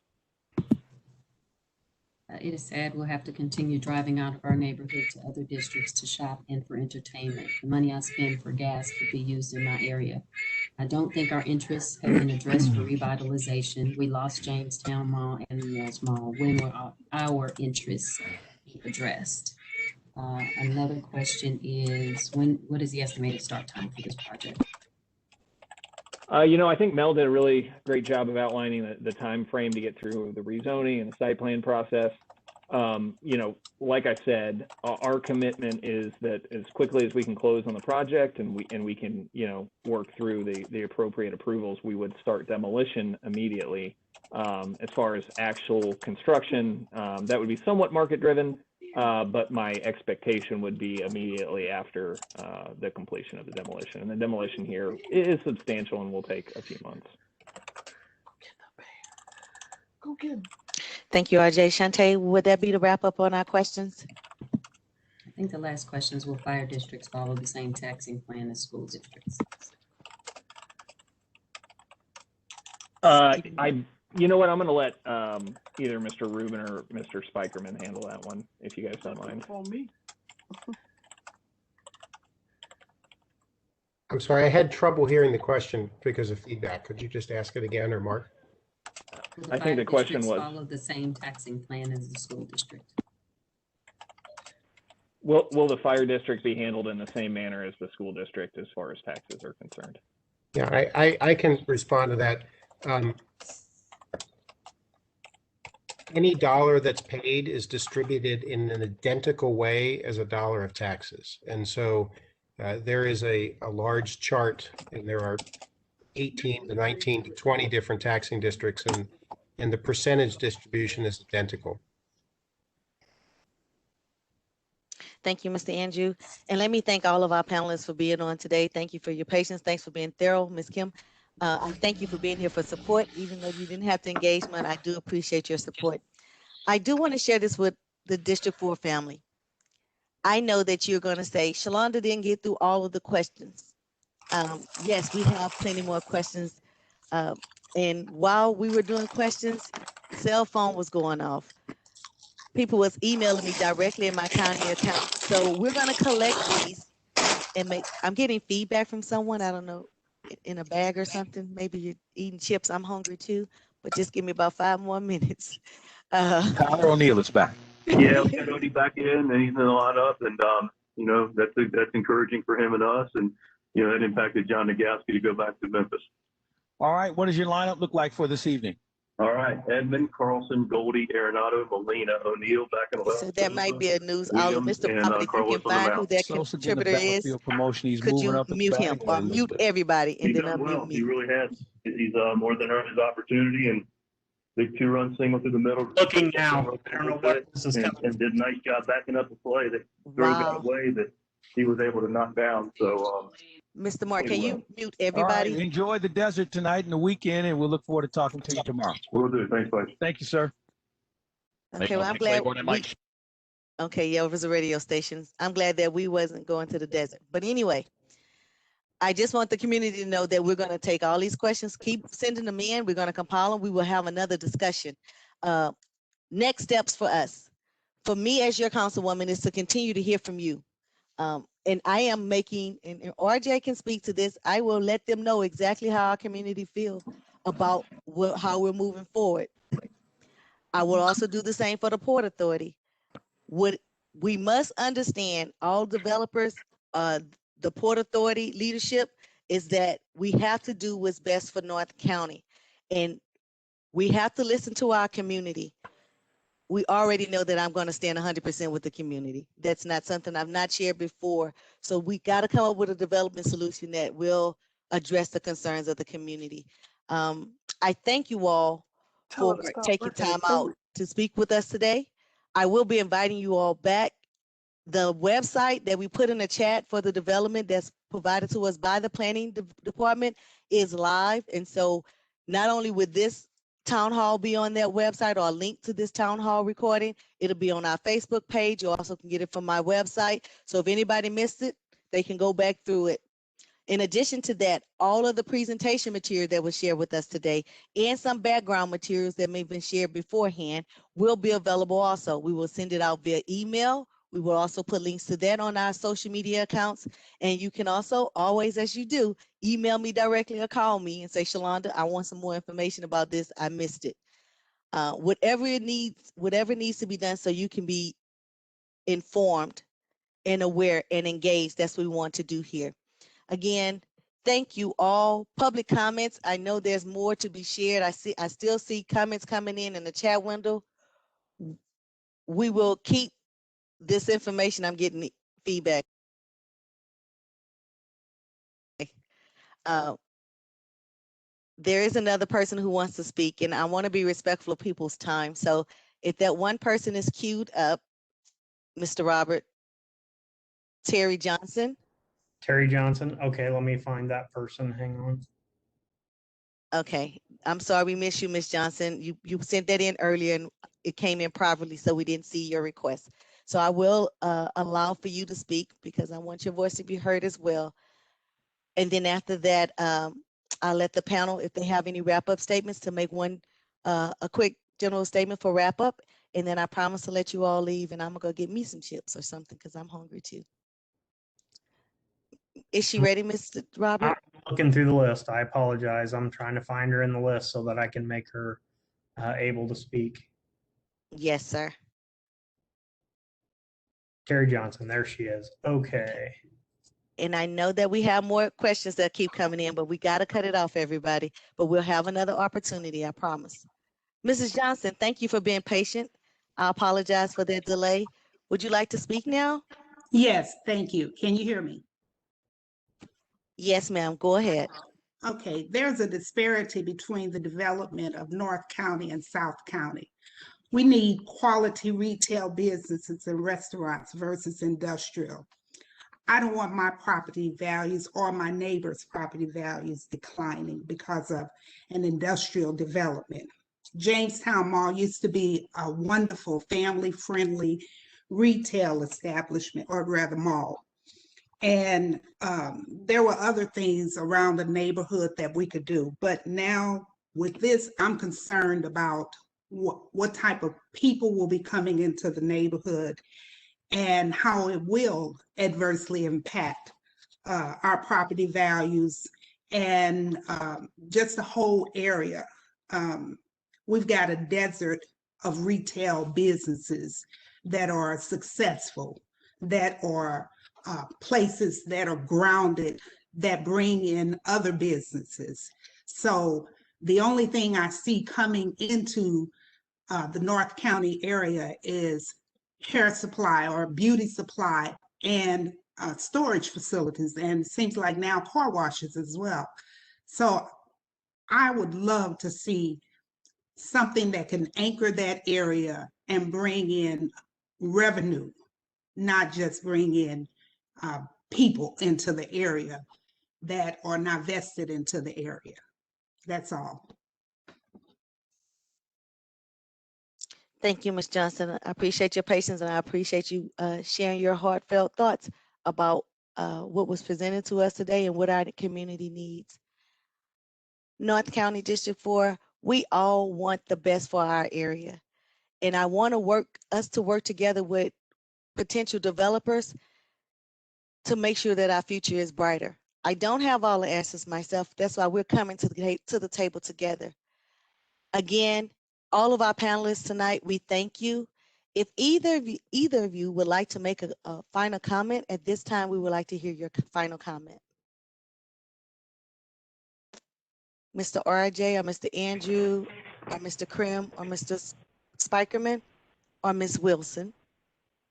It is sad we'll have to continue driving out of our neighborhood to other districts to shop and for entertainment. The money I spend for gas could be used in my area. I don't think our interests have been addressed for revitalization. We lost Jamestown Mall and Mills Mall. When will our interests be addressed? Another question is, what is the estimated start time for this project? I think Mel did a really great job of outlining the time frame to get through the rezoning and the site plan process. Like I said, our commitment is that as quickly as we can close on the project and we can, work through the appropriate approvals, we would start demolition immediately. As far as actual construction, that would be somewhat market driven, but my expectation would be immediately after the completion of the demolition. And the demolition here is substantial and will take a few months. Go get him. Thank you, RJ. Shantae, would that be the wrap up on our questions? I think the last question is, will fire districts follow the same taxing plan as school districts? You know what? I'm going to let either Mr. Rubin or Mr. Spikerman handle that one, if you guys don't mind. On me. I'm sorry, I had trouble hearing the question because of feedback. Could you just ask it again, or Mark? I think the question was, follow the same taxing plan as the school district? will the fire district be handled in the same manner as the school district as far as taxes are concerned? Yeah, I can respond to that. Any dollar that's paid is distributed in an identical way as a dollar of taxes. And so there is a large chart, and there are 18 to 19 to 20 different taxing districts, and the percentage distribution is identical. Thank you, Mr. Andrew. And let me thank all of our panelists for being on today. Thank you for your patience. Thanks for being thorough, Ms. Kim. Thank you for being here for support. Even though you didn't have the engagement, I do appreciate your support. I do want to share this with the District 4 family. I know that you're going to say, Shalonda didn't get through all of the questions. Yes, we have plenty more questions. And while we were doing questions, cell phone was going off. People was emailing me directly in my county account. So we're going to collect these and I'm getting feedback from someone, I don't know, in a bag or something. Maybe you're eating chips. I'm hungry too, but just give me about 5 more minutes. Tyler O'Neill is back. Yeah, we got Odie back in, and he's in the lineup, and that's encouraging for him and us, and that impacted John Nagowski to go back to Memphis. All right, what does your lineup look like for this evening? All right, Edmund, Carlson, Goldie, Arenado, Molina, O'Neill back in the left. So there might be a news outlet. Mr. Muhammad, if you can find who that contributor is, could you mute him or mute everybody and then unmute me? He really has. He's more than earned his opportunity, and big 2-run single through the middle. Looking now. I don't know what this is coming. And did a nice job backing up the play that threw that way that he was able to knock down. So, Mr. Mark, can you mute everybody? All right, enjoy the desert tonight and the weekend, and we'll look forward to talking to you tomorrow. We'll do. Thanks, buddy. Thank you, sir. Okay, well, I'm glad. Okay, yeah, it was a radio station. I'm glad that we wasn't going to the desert. But anyway, I just want the community to know that we're going to take all these questions, keep sending them in. We're going to compile them. We will have another discussion. Next steps for us, for me as your councilwoman, is to continue to hear from you. And I am making, and RJ can speak to this, I will let them know exactly how our community feels about how we're moving forward. I will also do the same for the Port Authority. We must understand, all developers, the Port Authority leadership, is that we have to do what's best for North County. And we have to listen to our community. We already know that I'm going to stand 100% with the community. That's not something I've not shared before. So we got to come up with a development solution that will address the concerns of the community. I thank you all for taking time out to speak with us today. I will be inviting you all back The website that we put in the chat for the development that's provided to us by the planning department is live. And so not only would this town hall be on that website or a link to this town hall recording, it'll be on our Facebook page. You also can get it from my website. So if anybody missed it, they can go back through it. In addition to that, all of the presentation material that was shared with us today and some background materials that may have been shared beforehand will be available also. We will send it out via email. We will also put links to that on our social media accounts. And you can also always, as you do, email me directly or call me and say, Shalonda, I want some more information about this. I missed it. Whatever needs to be done so you can be informed and aware and engaged. That's what we want to do here. Again, thank you all. Public comments. I know there's more to be shared. I still see comments coming in the chat window. We will keep this information. I'm getting feedback. There is another person who wants to speak, and I want to be respectful of people's time. So if that one person is queued up, Mr. Robert, Terry Johnson. Terry Johnson. Okay, let me find that person. Hang on. Okay, I'm sorry we missed you, Miss Johnson. You sent that in earlier and it came in properly, so we didn't see your request. So I will allow for you to speak because I want your voice to be heard as well. And then after that, I'll let the panel, if they have any wrap-up statements, to make a quick general statement for wrap-up. And then I promise to let you all leave, and I'm gonna go get me some chips or something because I'm hungry too. Is she ready, Mr. Robert? I'm looking through the list. I apologize. I'm trying to find her in the list so that I can make her able to speak. Yes, sir. Terry Johnson, there she is. Okay. And I know that we have more questions that keep coming in, but we got to cut it off, everybody. But we'll have another opportunity, I promise. Mrs. Johnson, thank you for being patient. I apologize for that delay. Would you like to speak now? Yes, thank you. Can you hear me? Yes, ma'am. Go ahead. Okay, there's a disparity between the development of North County and South County. We need quality retail businesses and restaurants versus industrial. I don't want my property values or my neighbor's property values declining because of an industrial development. Jamestown Mall used to be a wonderful family-friendly retail establishment, or rather mall. And there were other things around the neighborhood that we could do. But now with this, I'm concerned about what type of people will be coming into the neighborhood and how it will adversely impact our property values and just the whole area. We've got a desert of retail businesses that are successful, that are places that are grounded, that bring in other businesses. So the only thing I see coming into the North County area is hair supply or beauty supply and storage facilities, and it seems like now car washes as well. So I would love to see something that can anchor that area and bring in revenue, not just bring in people into the area that are not vested into the area. That's all. Thank you, Ms. Johnson. I appreciate your patience and I appreciate you sharing your heartfelt thoughts about what was presented to us today and what our community needs. North County District 4, we all want the best for our area. And I want us to work together with potential developers to make sure that our future is brighter. I don't have all the answers myself. That's why we're coming to the table together. Again, all of our panelists tonight, we thank you. If either of you would like to make a final comment at this time, we would like to hear your final comment. Mr. RJ or Mr. Andrew or Mr. Krim or Mr. Spikerman or Ms. Wilson.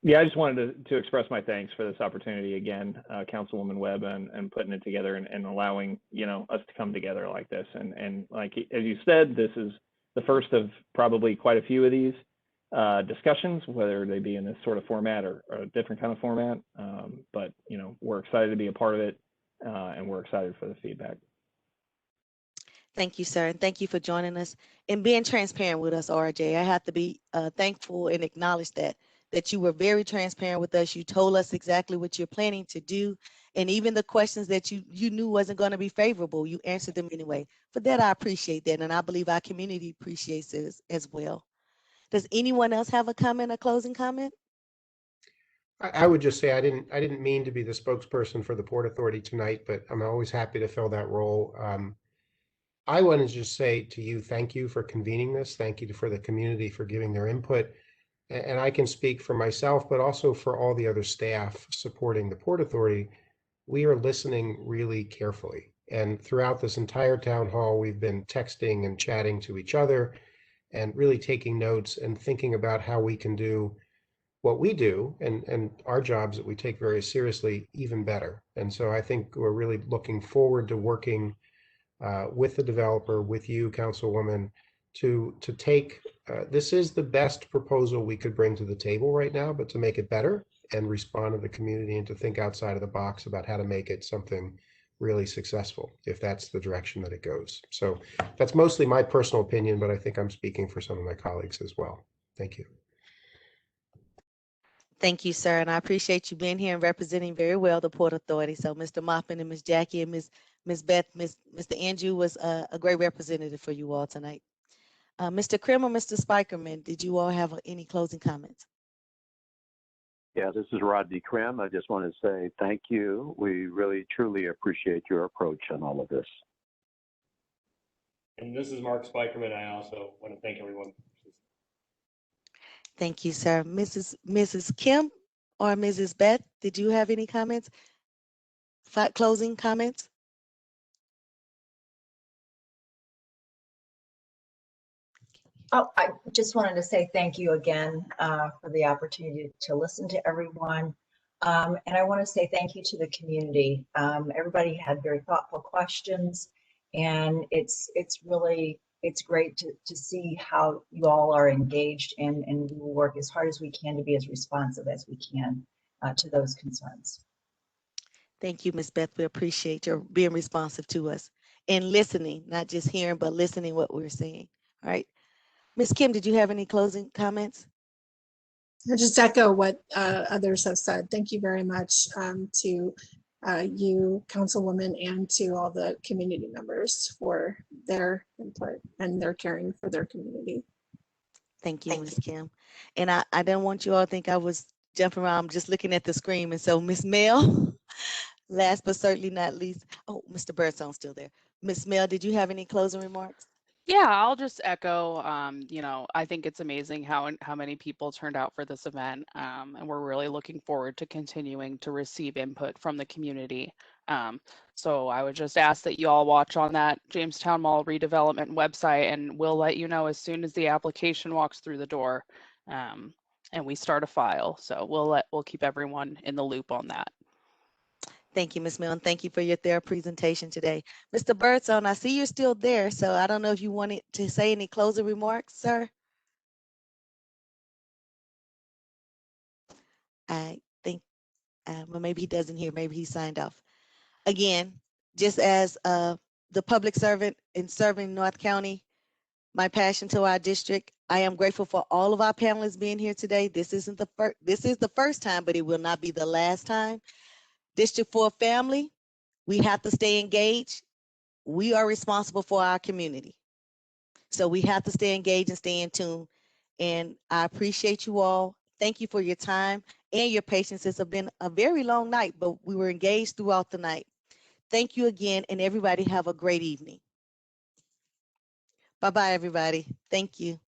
Yeah, I just wanted to express my thanks for this opportunity again, Councilwoman Webb, and putting it together and allowing, us to come together like this. And like, as you said, this is the first of probably quite a few of these. discussions, whether they be in this sort of format or a different kind of format. But we're excited to be a part of it, and we're excited for the feedback. Thank you, sir, and thank you for joining us and being transparent with us, RJ. I have to be thankful and acknowledge that you were very transparent with us. You told us exactly what you're planning to do, and even the questions that you knew wasn't going to be favorable, you answered them anyway. For that, I appreciate that, and I believe our community appreciates this as well. Does anyone else have a comment, a closing comment? I would just say I didn't mean to be the spokesperson for the Port Authority tonight, but I'm always happy to fill that role. I want to just say to you, thank you for convening this. Thank you for the community for giving their input. And I can speak for myself, but also for all the other staff supporting the Port Authority. We are listening really carefully. And throughout this entire town hall, we've been texting and chatting to each other and really taking notes and thinking about how we can do what we do and our jobs that we take very seriously even better. And so I think we're really looking forward to working with the developer, with you, Councilwoman, to take, this is the best proposal we could bring to the table right now, but to make it better and respond to the community and to think outside of the box about how to make it something really successful, if that's the direction that it goes. So that's mostly my personal opinion, but I think I'm speaking for some of my colleagues as well. Thank you. Thank you, sir, and I appreciate you being here and representing very well the Port Authority. So Mr. Moffitt and Ms. Jackie and Ms. Beth, Mr. Andrew was a great representative for you all tonight. Mr. Krim or Mr. Spikerman, did you all have any closing comments? Yeah, this is Rodney Krim. I just want to say thank you. We really, truly appreciate your approach on all of this. And this is Mark Spikerman. I also want to thank everyone. Thank you, sir. Mrs. Kim or Mrs. Beth, did you have any comments? Closing comments? Oh, I just wanted to say thank you again for the opportunity to listen to everyone. And I want to say thank you to the community. Everybody had very thoughtful questions, and it's great to see how you all are engaged, and we will work as hard as we can to be as responsive as we can to those concerns. Thank you, Ms. Beth. We appreciate your being responsive to us and listening, not just hearing, but listening what we're saying. All right. Ms. Kim, did you have any closing comments? I just echo what others have said. Thank you very much to you, Councilwoman, and to all the community members for their input and their caring for their community. Thank you, Ms. Kim. And I didn't want you all to think I was jumping around, just looking at the screen. And so Ms. Mel, last but certainly not least, oh, Mr. Birdsone's still there. Ms. Mel, did you have any closing remarks? Yeah, I'll just echo, I think it's amazing how many people turned out for this event, and we're really looking forward to continuing to receive input from the community. So I would just ask that you all watch on that Jamestown Mall redevelopment website, and we'll let you know as soon as the application walks through the door, and we start a file. So we'll keep everyone in the loop on that. Thank you, Ms. Milne. Thank you for your thorough presentation today. Mr. Birdsong, I see you're still there, so I don't know if you wanted to say any closing remarks, sir. I think, well, maybe he doesn't hear, maybe he signed off. Again, just as the public servant in serving North County, my passion to our district, I am grateful for all of our panelists being here today. This is the first time, but it will not be the last time. District 4 family, we have to stay engaged. We are responsible for our community. So we have to stay engaged and stay in tune. And I appreciate you all. Thank you for your time and your patience. It's been a very long night, but we were engaged throughout the night. Thank you again, and everybody have a great evening. Bye-bye, everybody. Thank you.